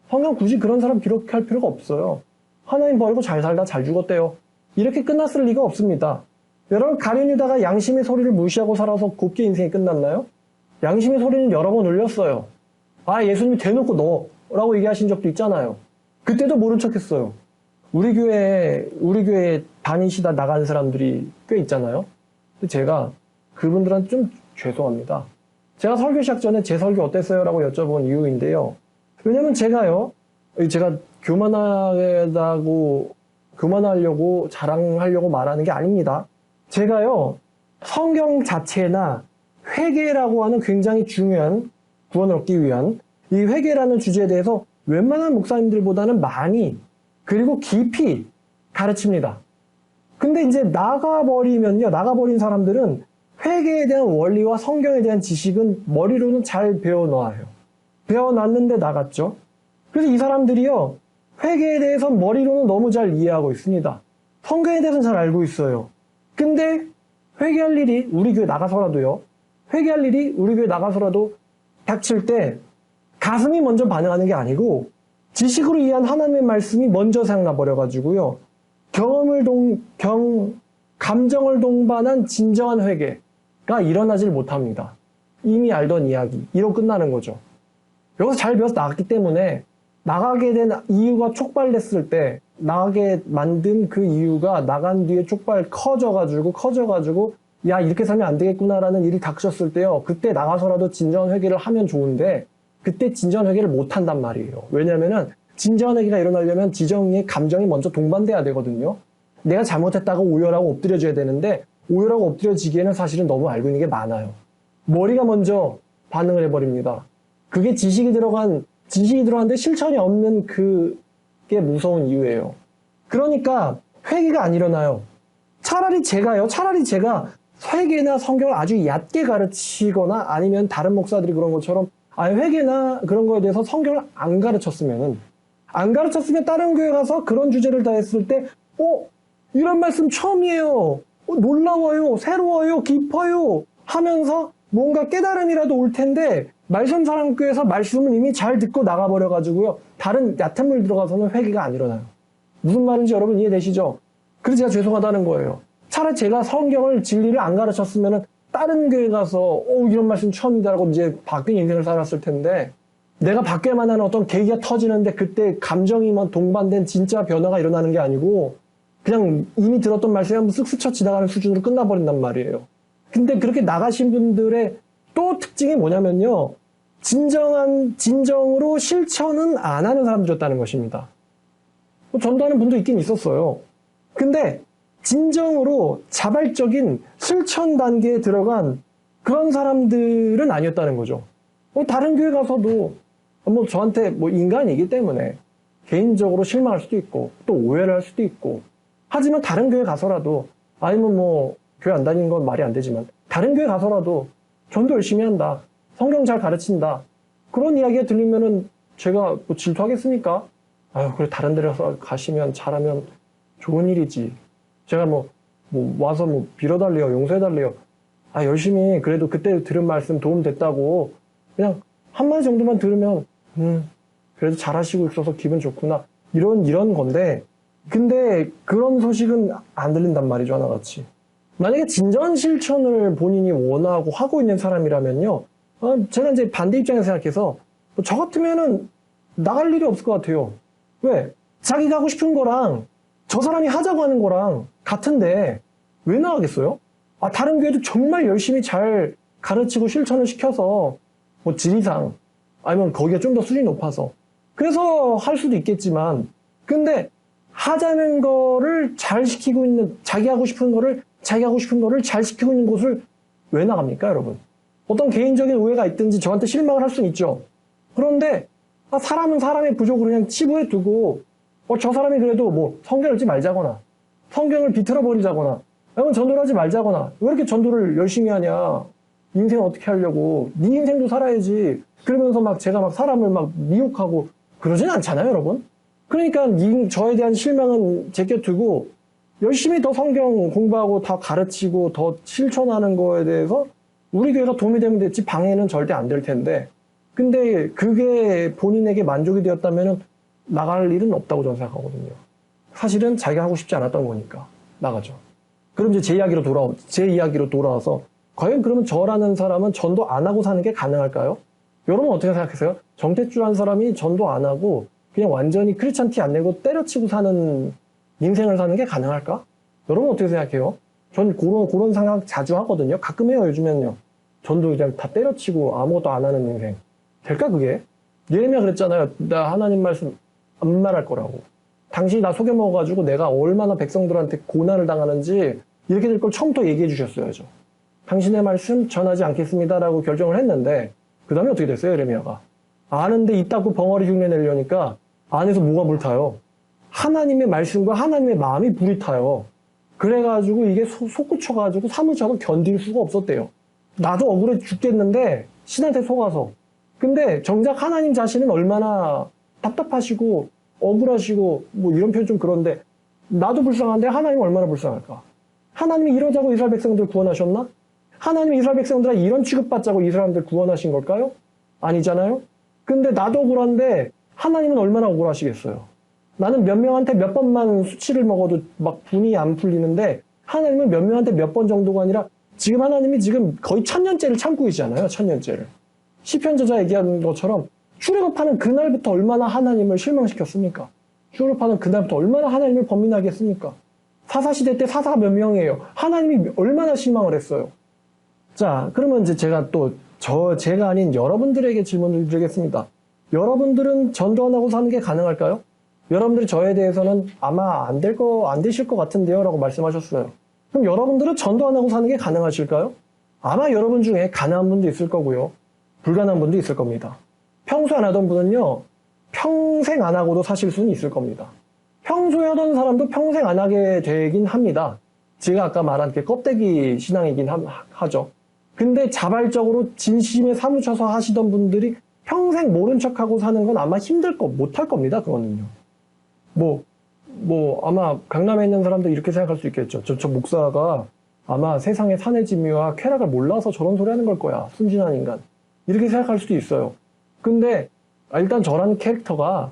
성경 굳이 그런 사람 기록할 필요가 없어요. 하나님 버리고 잘 살다 잘 죽었대요. 이렇게 끝났을 리가 없습니다. 여러분 가룟 유다가 양심의 소리를 무시하고 살아서 곱게 인생이 끝났나요? 양심의 소리는 여러 번 울렸어요. 예수님이 대놓고 너라고 얘기하신 적도 있잖아요. 그때도 모른 척했어요. 우리 교회에 다니시다 나간 사람들이 꽤 있잖아요. 근데 제가 그분들한테 좀 죄송합니다. 제가 설교 시작 전에 제 설교 어땠어요? 라고 여쭤본 이유인데요. 왜냐면 제가 교만하려고 자랑하려고 말하는 게 아닙니다. 제가요, 성경 자체나 회개라고 하는 굉장히 중요한 구원을 얻기 위한 이 회개라는 주제에 대해서 웬만한 목사님들보다는 많이 그리고 깊이 가르칩니다. 근데 이제 나가버린 사람들은 회개에 대한 원리와 성경에 대한 지식은 머리로는 잘 배워놔요. 배워놨는데 나갔죠. 그래서 이 사람들이요, 회개에 대해서 머리로는 너무 잘 이해하고 있습니다. 성경에 대해서는 잘 알고 있어요. 근데 회개할 일이 우리 교회 나가서라도 닥칠 때 가슴이 먼저 반응하는 게 아니고 지식으로 이해한 하나님의 말씀이 먼저 생각나버려가지고요. 감정을 동반한 진정한 회개가 일어나질 못합니다. 이미 알던 이야기, 이로 끝나는 거죠. 여기서 잘 배워서 나갔기 때문에 나가게 된 이유가 촉발됐을 때 나가게 만든 그 이유가 나간 뒤에 커져가지고 야 이렇게 살면 안 되겠구나라는 일이 닥쳤을 때요. 그때 나가서라도 진정한 회개를 하면 좋은데 그때 진정한 회개를 못한단 말이에요. 왜냐면은 진정한 회개가 일어나려면 지정의 감정이 먼저 동반돼야 되거든요. 내가 잘못했다고 오열하고 엎드려져야 되는데 오열하고 엎드려지기에는 사실은 너무 알고 있는 게 많아요. 머리가 먼저 반응을 해버립니다. 그게 지식이 들어갔는데 실천이 없는 그게 무서운 이유예요. 그러니까 회개가 안 일어나요. 차라리 제가 회개나 성경을 아주 얕게 가르치거나 아니면 다른 목사들이 그런 것처럼 회개나 그런 거에 대해서 성경을 안 가르쳤으면 다른 교회 가서 그런 주제를 다 했을 때 이런 말씀 처음이에요. 놀라워요. 새로워요. 깊어요. 하면서 뭔가 깨달음이라도 올 텐데 말씀사랑교회에서 말씀을 이미 잘 듣고 나가버려가지고요. 다른 얕은 물 들어가서는 회개가 안 일어나요. 무슨 말인지 여러분 이해되시죠? 그래서 제가 죄송하다는 거예요. 차라리 제가 성경을 진리를 안 가르쳤으면 다른 교회 가서 이런 말씀 처음이다라고 이제 바뀐 인생을 살았을 텐데 내가 바뀌어야만 하는 어떤 계기가 터지는데 그때 감정이만 동반된 진짜 변화가 일어나는 게 아니고 그냥 이미 들었던 말씀이 한번 쓱 스쳐 지나가는 수준으로 끝나버린단 말이에요. 근데 그렇게 나가신 분들의 또 특징이 뭐냐면요. 진정으로 실천은 안 하는 사람들이었다는 것입니다. 전도하는 분도 있긴 있었어요. 근데 진정으로 자발적인 실천 단계에 들어간 그런 사람들은 아니었다는 거죠. 다른 교회 가서도 저한테 인간이기 때문에 개인적으로 실망할 수도 있고 또 오해를 할 수도 있고 하지만 다른 교회 가서라도 아니면 교회 안 다니는 건 말이 안 되지만 다른 교회 가서라도 전도 열심히 한다. 성경 잘 가르친다. 그런 이야기가 들리면은 제가 질투하겠습니까? 그래 다른 데 가시면 잘하면 좋은 일이지. 제가 와서 빌어달래요. 용서해달래요. 열심히 그래도 그때 들은 말씀 도움됐다고 그냥 한마디 정도만 들으면 그래도 잘하시고 있어서 기분 좋구나. 이런 건데 근데 그런 소식은 안 들린단 말이죠. 하나같이. 만약에 진전 실천을 본인이 원하고 하고 있는 사람이라면요. 제가 이제 반대 입장에서 생각해서 저 같으면은 나갈 일이 없을 것 같아요. 왜? 자기가 하고 싶은 거랑 저 사람이 하자고 하는 거랑 같은데 왜 나가겠어요? 다른 교회도 정말 열심히 잘 가르치고 실천을 시켜서 지리상 아니면 거기가 좀 더 수준이 높아서 그래서 할 수도 있겠지만 근데 하자는 거를 잘 시키고 있는 자기가 하고 싶은 거를 잘 시키고 있는 곳을 왜 나갑니까 여러분? 어떤 개인적인 오해가 있든지 저한테 실망을 할 수는 있죠. 그런데 사람은 사람의 부족으로 그냥 치부해 두고 저 사람이 그래도 성경을 읽지 말자거나 성경을 비틀어 버리자거나 아니면 전도를 하지 말자거나 왜 이렇게 전도를 열심히 하냐 인생 어떻게 하려고 네 인생도 살아야지 그러면서 제가 사람을 미혹하고 그러진 않잖아요 여러분. 그러니까 저에 대한 실망은 제껴두고 열심히 더 성경 공부하고 더 가르치고 더 실천하는 거에 대해서 우리 교회가 도움이 되면 됐지 방해는 절대 안 될 텐데 근데 그게 본인에게 만족이 되었다면 나갈 일은 없다고 저는 생각하거든요. 사실은 자기가 하고 싶지 않았던 거니까 나가죠. 그럼 이제 제 이야기로 돌아와서 과연 그러면 저라는 사람은 전도 안 하고 사는 게 가능할까요? 여러분 어떻게 생각하세요? 정태주라는 사람이 전도 안 하고 그냥 완전히 크리스찬 티 안 내고 때려치고 사는 인생을 사는 게 가능할까? 여러분 어떻게 생각해요? 전 그런 생각 자주 하거든요. 가끔 해요 요즘에는요. 전도 그냥 다 때려치고 아무것도 안 하는 인생. 될까 그게? 예레미야 그랬잖아요. 나 하나님 말씀 안 말할 거라고. 당신이 나 속여먹어가지고 내가 얼마나 백성들한테 고난을 당하는지 이렇게 될 걸 처음부터 얘기해 주셨어야죠. 당신의 말씀 전하지 않겠습니다라고 결정을 했는데 그 다음에 어떻게 됐어요 예레미야가? 아는데 입 닫고 벙어리 흉내 내려니까 안에서 뭐가 불타요? 하나님의 말씀과 하나님의 마음이 불이 타요. 그래가지고 이게 솟구쳐가지고 사무쳐서 견딜 수가 없었대요. 나도 억울해 죽겠는데 신한테 속아서. 근데 정작 하나님 자신은 얼마나 답답하시고 억울하시고 이런 표현 좀 그런데 나도 불쌍한데 하나님은 얼마나 불쌍할까? 하나님이 이러자고 이스라엘 백성들 구원하셨나? 하나님이 이스라엘 백성들한테 이런 취급받자고 이 사람들 구원하신 걸까요? 아니잖아요? 근데 나도 억울한데 하나님은 얼마나 억울하시겠어요? 나는 몇 명한테 몇 번만 수치를 먹어도 분이 안 풀리는데 하나님은 몇 명한테 몇 번 정도가 아니라 지금 하나님이 지금 거의 1000년째를 참고 계시잖아요. 1000년째를. 시편 저자 얘기하는 것처럼 출애굽하는 그날부터 얼마나 하나님을 실망시켰습니까? 출애굽하는 그날부터 얼마나 하나님을 범민하게 했습니까? 사사시대 때 사사가 몇 명이에요? 하나님이 얼마나 실망을 했어요? 자, 그러면 이제 제가 또 제가 아닌 여러분들에게 질문을 드리겠습니다. 여러분들은 전도 안 하고 사는 게 가능할까요? 여러분들이 저에 대해서는 아마 안 되실 것 같은데요? 라고 말씀하셨어요. 그럼 여러분들은 전도 안 하고 사는 게 가능하실까요? 아마 여러분 중에 가능한 분도 있을 거고요. 불가능한 분도 있을 겁니다. 평소에 안 하던 분은요, 평생 안 하고도 사실 수는 있을 겁니다. 평소에 하던 사람도 평생 안 하게 되긴 합니다. 제가 아까 말한 게 껍데기 신앙이긴 하죠. 근데 자발적으로 진심에 사무쳐서 하시던 분들이 평생 모른 척하고 사는 건 아마 못할 겁니다, 그거는요. 아마 강남에 있는 사람들 이렇게 생각할 수 있겠죠. 저 목사가 아마 세상의 산의 진미와 쾌락을 몰라서 저런 소리 하는 걸 거야. 순진한 인간. 이렇게 생각할 수도 있어요. 근데 일단 저라는 캐릭터가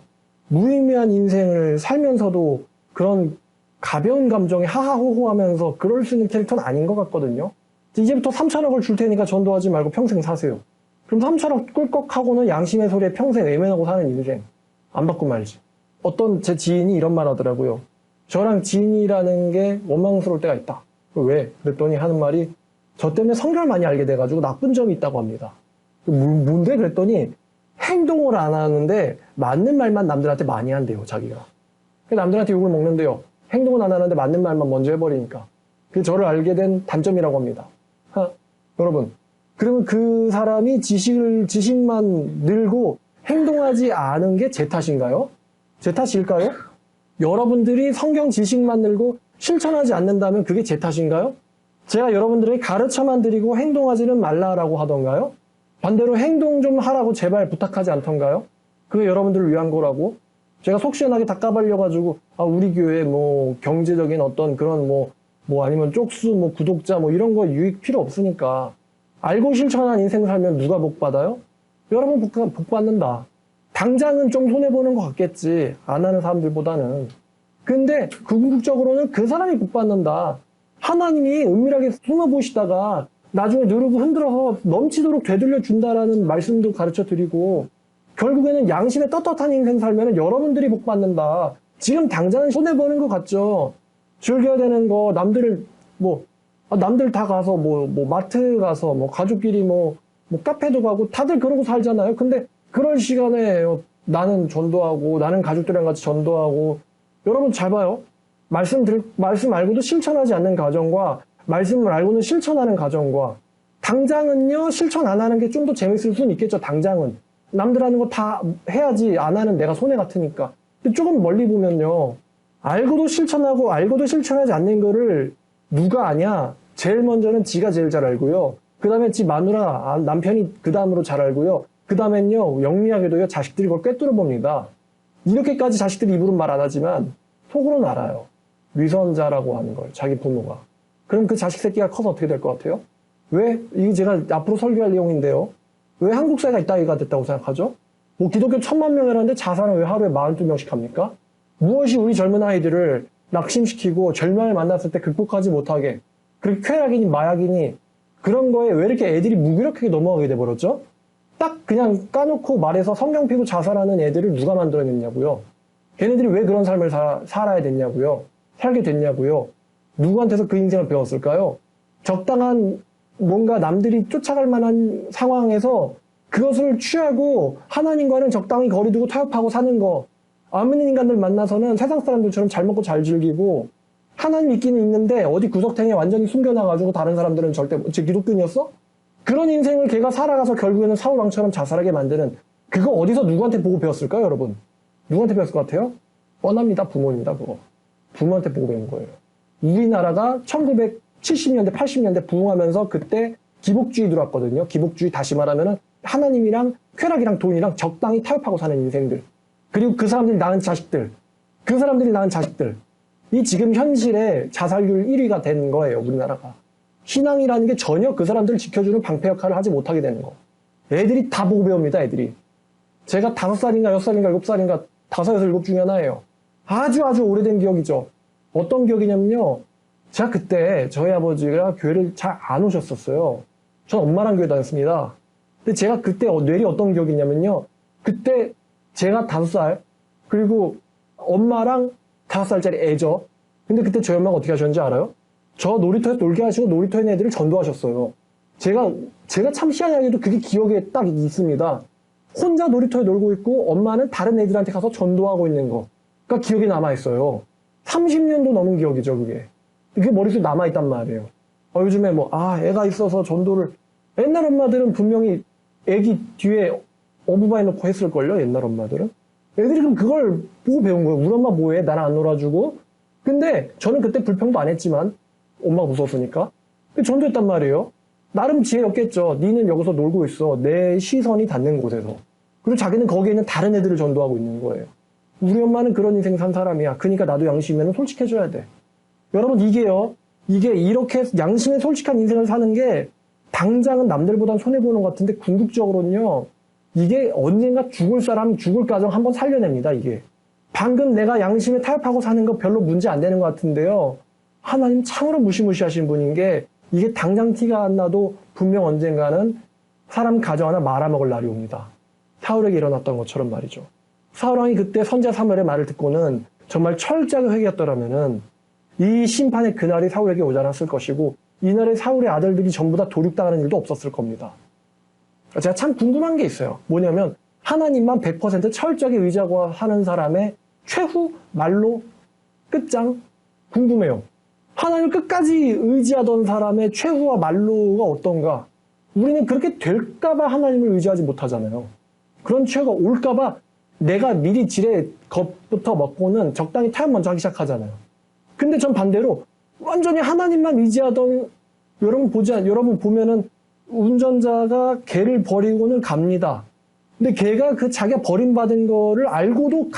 무의미한 인생을 살면서도 그런 가벼운 감정에 하하호호하면서 그럴 수 있는 캐릭터는 아닌 것 같거든요. 이제부터 3천억을 줄 테니까 전도하지 말고 평생 사세요. 그럼 3천억 꿀꺽하고는 양심의 소리에 평생 외면하고 사는 인생. 안 받고 말지. 어떤 제 지인이 이런 말 하더라고요. 저랑 지인이라는 게 원망스러울 때가 있다. 왜? 그랬더니 하는 말이 저 때문에 성경을 많이 알게 돼가지고 나쁜 점이 있다고 합니다. 뭔데? 그랬더니 행동을 안 하는데 맞는 말만 남들한테 많이 한대요, 자기가. 남들한테 욕을 먹는데요. 행동은 안 하는데 맞는 말만 먼저 해버리니까. 그게 저를 알게 된 단점이라고 합니다. 여러분, 그러면 그 사람이 지식만 늘고 행동하지 않은 게 제 탓인가요? 제 탓일까요? 여러분들이 성경 지식만 늘고 실천하지 않는다면 그게 제 탓인가요? 제가 여러분들에게 가르쳐만 드리고 행동하지는 말라라고 하던가요? 반대로 행동 좀 하라고 제발 부탁하지 않던가요? 그게 여러분들을 위한 거라고? 제가 속 시원하게 다 까발려가지고, 우리 교회 경제적인 어떤 그런 아니면 쪽수 구독자 이런 거 유익 필요 없으니까. 알고 실천한 인생 살면 누가 복 받아요? 여러분 복 받는다. 당장은 좀 손해보는 것 같겠지. 안 하는 사람들보다는. 근데 궁극적으로는 그 사람이 복 받는다. 하나님이 은밀하게 숨어보시다가 나중에 누르고 흔들어서 넘치도록 되돌려 준다라는 말씀도 가르쳐 드리고, 결국에는 양심에 떳떳한 인생 살면 여러분들이 복 받는다. 지금 당장은 손해보는 것 같죠? 즐겨야 되는 거, 남들 다 가서 마트 가서 가족끼리 카페도 가고 다들 그러고 살잖아요. 근데 그럴 시간에 나는 전도하고, 나는 가족들이랑 같이 전도하고, 여러분 잘 봐요. 말씀 알고도 실천하지 않는 가정과 말씀을 알고는 실천하는 가정과, 당장은요 실천 안 하는 게 좀 더 재밌을 수는 있겠죠. 당장은 남들 하는 거 다 해야지, 안 하는 내가 손해 같으니까. 근데 조금 멀리 보면요, 알고도 실천하고 알고도 실천하지 않는 거를 누가 아냐? 제일 먼저는 지가 제일 잘 알고요. 그 다음에 지 마누라, 남편이 그 다음으로 잘 알고요. 그 다음엔요, 영리하게도요, 자식들이 그걸 꿰뚫어 봅니다. 이렇게까지 자식들이 입으로는 말 안 하지만 속으로는 알아요. 위선자라고 하는 걸, 자기 부모가. 그럼 그 자식 새끼가 커서 어떻게 될 것 같아요? 왜? 이게 제가 앞으로 설교할 내용인데요. 왜 한국 사회가 이따위가 됐다고 생각하죠? 기독교 1000만 명이라는데 자살은 왜 하루에 42명씩 합니까? 무엇이 우리 젊은 아이들을 낙심시키고 절망을 만났을 때 극복하지 못하게, 그렇게 쾌락이니 마약이니 그런 거에 왜 이렇게 애들이 무기력하게 넘어가게 돼버렸죠? 딱 그냥 까놓고 말해서 성경 피고 자살하는 애들을 누가 만들어냈냐고요. 걔네들이 왜 그런 삶을 살아야 됐냐고요. 살게 됐냐고요. 누구한테서 그 인생을 배웠을까요? 적당한 뭔가 남들이 쫓아갈 만한 상황에서 그것을 취하고 하나님과는 적당히 거리두고 타협하고 사는 거. 아무 인간들 만나서는 세상 사람들처럼 잘 먹고 잘 즐기고, 하나님 있기는 있는데 어디 구석탱이에 완전히 숨겨놔가지고 다른 사람들은 절대 쟤 기독교인이었어? 그런 인생을 걔가 살아가서 결국에는 사울왕처럼 자살하게 만드는, 그거 어디서 누구한테 보고 배웠을까요, 여러분? 누구한테 배웠을 것 같아요? 뻔합니다. 부모입니다, 그거. 부모한테 보고 배운 거예요. 우리나라가 1970년대, 80년대 부흥하면서 그때 기복주의 들어왔거든요. 기복주의, 다시 말하면은 하나님이랑 쾌락이랑 돈이랑 적당히 타협하고 사는 인생들. 그리고 그 사람들이 낳은 자식들. 그 사람들이 낳은 자식들. 이 지금 현실의 자살률 1위가 된 거예요, 우리나라가. 신앙이라는 게 전혀 그 사람들을 지켜주는 방패 역할을 하지 못하게 되는 거. 애들이 다 보고 배웁니다, 애들이. 제가 5살인가 6살인가 7살인가 5, 6, 7 중에 하나예요. 아주 오래된 기억이죠. 어떤 기억이냐면요. 제가 그때 저희 아버지가 교회를 잘 안 오셨었어요. 전 엄마랑 교회 다녔습니다. 근데 제가 그때 뇌리 어떤 기억이 있냐면요. 그때 제가 5살, 그리고 엄마랑 5살짜리 애죠. 근데 그때 저희 엄마가 어떻게 하셨는지 알아요? 저 놀이터에서 놀게 하시고 놀이터에 있는 애들을 전도하셨어요. 제가 참 희한하게도 그게 기억에 딱 있습니다. 혼자 놀이터에 놀고 있고 엄마는 다른 애들한테 가서 전도하고 있는 거가 기억이 남아있어요. 30년도 넘은 기억이죠, 그게. 그게 머릿속에 남아있단 말이에요. 요즘에 애가 있어서 전도를, 옛날 엄마들은 분명히 애기 뒤에 어부바이 놓고 했을걸요, 옛날 엄마들은. 애들이 그럼 그걸 보고 배운 거예요. 우리 엄마 뭐해? 나랑 안 놀아주고. 근데 저는 그때 불평도 안 했지만, 엄마가 무서웠으니까. 전도했단 말이에요. 나름 지혜였겠죠. 니는 여기서 놀고 있어. 내 시선이 닿는 곳에서. 그리고 자기는 거기에 있는 다른 애들을 전도하고 있는 거예요. 우리 엄마는 그런 인생 산 사람이야. 그러니까 나도 양심에는 솔직해져야 돼. 여러분, 이게 이렇게 양심에 솔직한 인생을 사는 게 당장은 남들보단 손해보는 것 같은데 궁극적으로는요, 이게 언젠가 죽을 사람, 죽을 가정 한번 살려냅니다, 이게. 방금 내가 양심에 타협하고 사는 거 별로 문제 안 되는 것 같은데요. 하나님 참으로 무시무시하신 분인 게 이게 당장 티가 안 나도 분명 언젠가는 사람 가정 하나 말아먹을 날이 옵니다. 사울에게 일어났던 것처럼 말이죠. 사울왕이 그때 선지자 사무엘의 말을 듣고는 정말 철저하게 회개했더라면은 이 심판의 그날이 사울에게 오지 않았을 것이고 이날에 사울의 아들들이 전부 다 도륙당하는 일도 없었을 겁니다. 제가 참 궁금한 게 있어요. 뭐냐면 하나님만 100% 철저하게 의지하고 하는 사람의 최후 말로 끝장 궁금해요. 하나님을 끝까지 의지하던 사람의 최후와 말로가 어떤가? 우리는 그렇게 될까봐 하나님을 의지하지 못하잖아요. 그런 최후가 올까봐 내가 미리 지레 겁부터 먹고는 적당히 타협 먼저 하기 시작하잖아요. 근데 전 반대로 완전히 하나님만 의지하던 여러분 보면은 운전자가 개를 버리고는 갑니다. 근데 걔가 그 자기가 버림받은 거를 알고도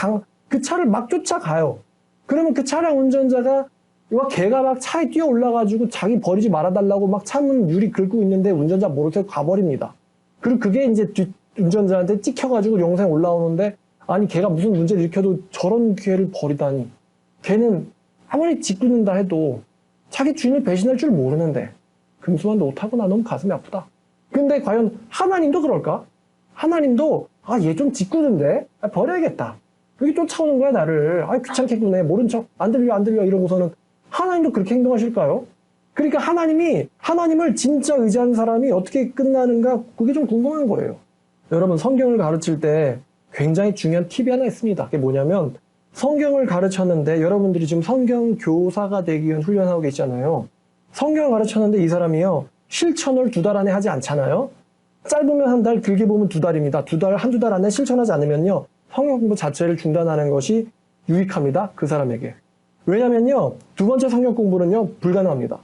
그 차를 막 쫓아가요. 그러면 그 차량 운전자가 걔가 막 차에 뛰어 올라가지고 자기 버리지 말아달라고 막 차문 유리 긁고 있는데 운전자 모르쇠 가버립니다. 그리고 그게 이제 뒷 운전자한테 찍혀가지고 영상 올라오는데 아니 걔가 무슨 문제를 일으켜도 저런 개를 버리다니. 걔는 아무리 짓궂는다 해도 자기 주인을 배신할 줄 모르는데 금수만도 못하구나. 너무 가슴이 아프다. 근데 과연 하나님도 그럴까? 하나님도 얘 좀 짓궂은데 버려야겠다. 여기 쫓아오는 거야 나를. 귀찮게 구네. 모른 척 안 들려 이러고서는 하나님도 그렇게 행동하실까요? 그러니까 하나님을 진짜 의지하는 사람이 어떻게 끝나는가 그게 좀 궁금한 거예요. 여러분 성경을 가르칠 때 굉장히 중요한 팁이 하나 있습니다. 그게 뭐냐면 성경을 가르쳤는데 여러분들이 지금 성경 교사가 되기 위한 훈련하고 계시잖아요. 성경을 가르쳤는데 이 사람이요. 실천을 2달 안에 하지 않잖아요. 짧으면 1달, 길게 보면 2달입니다. 한두 달 안에 실천하지 않으면요. 성경 공부 자체를 중단하는 것이 유익합니다. 그 사람에게. 왜냐면요. 두 번째 성경 공부는요. 불가능합니다.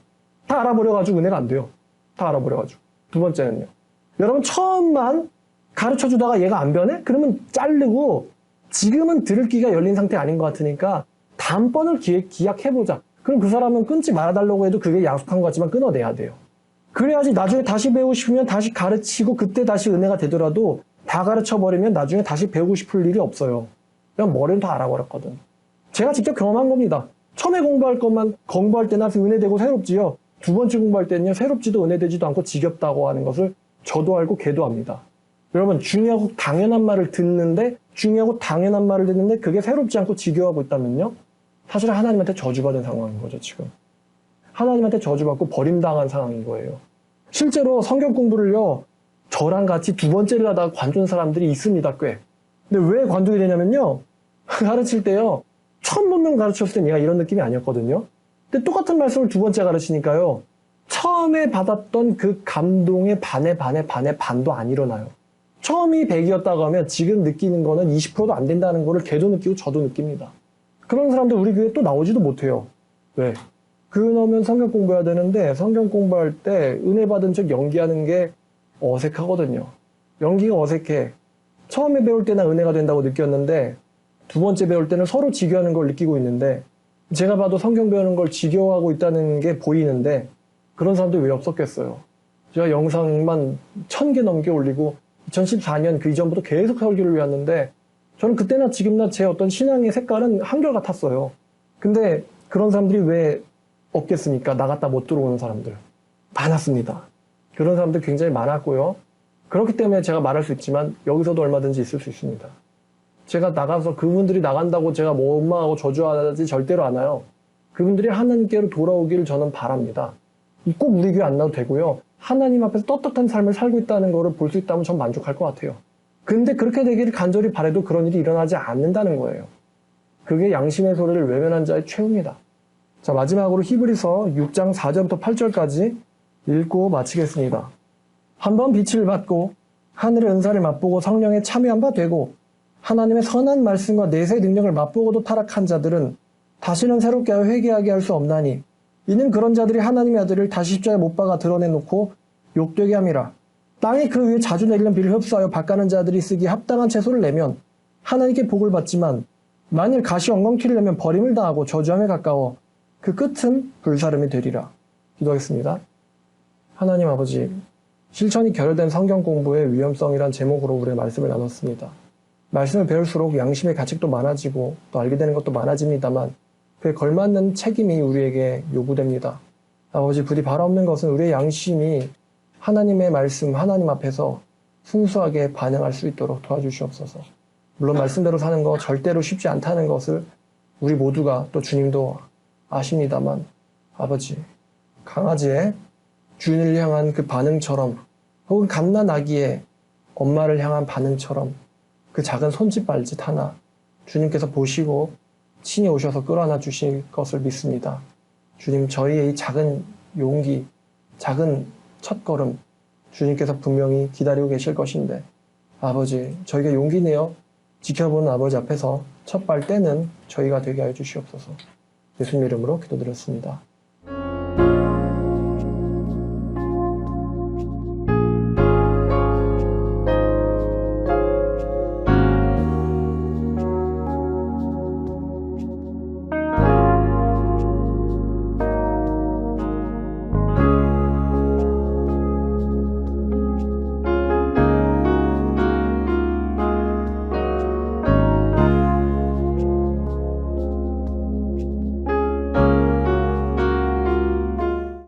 다 알아버려가지고 은혜가 안 돼요. 다 알아버려가지고. 두 번째는요. 여러분 처음만 가르쳐주다가 얘가 안 변해? 그러면 자르고 지금은 들을 귀가 열린 상태 아닌 것 같으니까 다음번을 기약해보자. 그럼 그 사람은 끊지 말아달라고 해도 그게 약속한 것 같지만 끊어내야 돼요. 그래야지 나중에 다시 배우고 싶으면 다시 가르치고 그때 다시 은혜가 되더라도 다 가르쳐버리면 나중에 다시 배우고 싶을 일이 없어요. 그냥 머리는 다 알아버렸거든. 제가 직접 경험한 겁니다. 처음에 공부할 때나 은혜되고 새롭지요. 두 번째 공부할 때는요. 새롭지도 은혜되지도 않고 지겹다고 하는 것을 저도 알고 걔도 압니다. 여러분 중요하고 당연한 말을 듣는데 그게 새롭지 않고 지겨워하고 있다면요. 사실 하나님한테 저주받은 상황인 거죠 지금. 하나님한테 저주받고 버림당한 상황인 거예요. 실제로 성경 공부를요. 저랑 같이 두 번째를 하다가 관둔 사람들이 있습니다. 꽤. 근데 왜 관두게 되냐면요. 가르칠 때요. 처음 본명 가르쳤을 때 얘가 이런 느낌이 아니었거든요. 근데 똑같은 말씀을 두 번째 가르치니까요. 처음에 받았던 그 감동의 반도 안 일어나요. 처음이 100이었다고 하면 지금 느끼는 거는 20%도 안 된다는 거를 걔도 느끼고 저도 느낍니다. 그런 사람들 우리 교회에 또 나오지도 못해요. 왜? 그러면 성경 공부해야 되는데 성경 공부할 때 은혜 받은 척 연기하는 게 어색하거든요. 연기가 어색해. 처음에 배울 때나 은혜가 된다고 느꼈는데 두 번째 배울 때는 서로 지겨워하는 걸 느끼고 있는데 제가 봐도 성경 배우는 걸 지겨워하고 있다는 게 보이는데 그런 사람들이 왜 없었겠어요. 제가 영상만 1000개 넘게 올리고 2014년 그 이전부터 계속 설교를 해왔는데 저는 그때나 지금나 제 어떤 신앙의 색깔은 한결같았어요. 근데 그런 사람들이 왜 없겠습니까? 나갔다 못 들어오는 사람들. 많았습니다. 그런 사람들 굉장히 많았고요. 그렇기 때문에 제가 말할 수 있지만 여기서도 얼마든지 있을 수 있습니다. 제가 나가서 그분들이 나간다고 제가 원망하고 저주하지 절대로 않아요. 그분들이 하나님께로 돌아오기를 저는 바랍니다. 꼭 우리 교회 안 나도 되고요. 하나님 앞에서 떳떳한 삶을 살고 있다는 거를 볼 수 있다면 전 만족할 것 같아요. 근데 그렇게 되기를 간절히 바라도 그런 일이 일어나지 않는다는 거예요. 그게 양심의 소리를 외면한 자의 최후입니다. 자, 마지막으로 히브리서 6장 4절부터 8절까지 읽고 마치겠습니다. 한번 빛을 받고 하늘의 은사를 맛보고 성령에 참여한 바 되고 하나님의 선한 말씀과 내세의 능력을 맛보고도 타락한 자들은 다시는 새롭게 하여 회개하게 할 수 없나니 이는 그런 자들이 하나님의 아들을 다시 십자가에 못 박아 드러내놓고 욕되게 함이라. 땅이 그 위에 자주 내리는 비를 흡수하여 밭가는 자들이 쓰기 합당한 채소를 내면 하나님께 복을 받지만 만일 가시 엉겅퀴를 내면 버림을 당하고 저주함에 가까워 그 끝은 불사름이 되리라. 기도하겠습니다. 하나님 아버지, 실천이 결여된 성경 공부의 위험성이란 제목으로 우리의 말씀을 나눴습니다. 말씀을 배울수록 양심의 가책도 많아지고 또 알게 되는 것도 많아집니다만 그에 걸맞는 책임이 우리에게 요구됩니다. 아버지, 부디 바라옵는 것은 우리의 양심이 하나님의 말씀, 하나님 앞에서 순수하게 반응할 수 있도록 도와주시옵소서. 물론 말씀대로 사는 거 절대로 쉽지 않다는 것을 우리 모두가 또 주님도 아십니다만 아버지, 강아지의 주인을 향한 그 반응처럼 혹은 갓난아기의 엄마를 향한 반응처럼 그 작은 손짓 발짓 하나 주님께서 보시고 친히 오셔서 끌어안아 주실 것을 믿습니다. 주님, 저희의 이 작은 용기, 작은 첫걸음 주님께서 분명히 기다리고 계실 것인데 아버지, 저희가 용기 내어 지켜보는 아버지 앞에서 첫 발 떼는 저희가 되게 하여 주시옵소서. 예수님 이름으로 기도드렸습니다.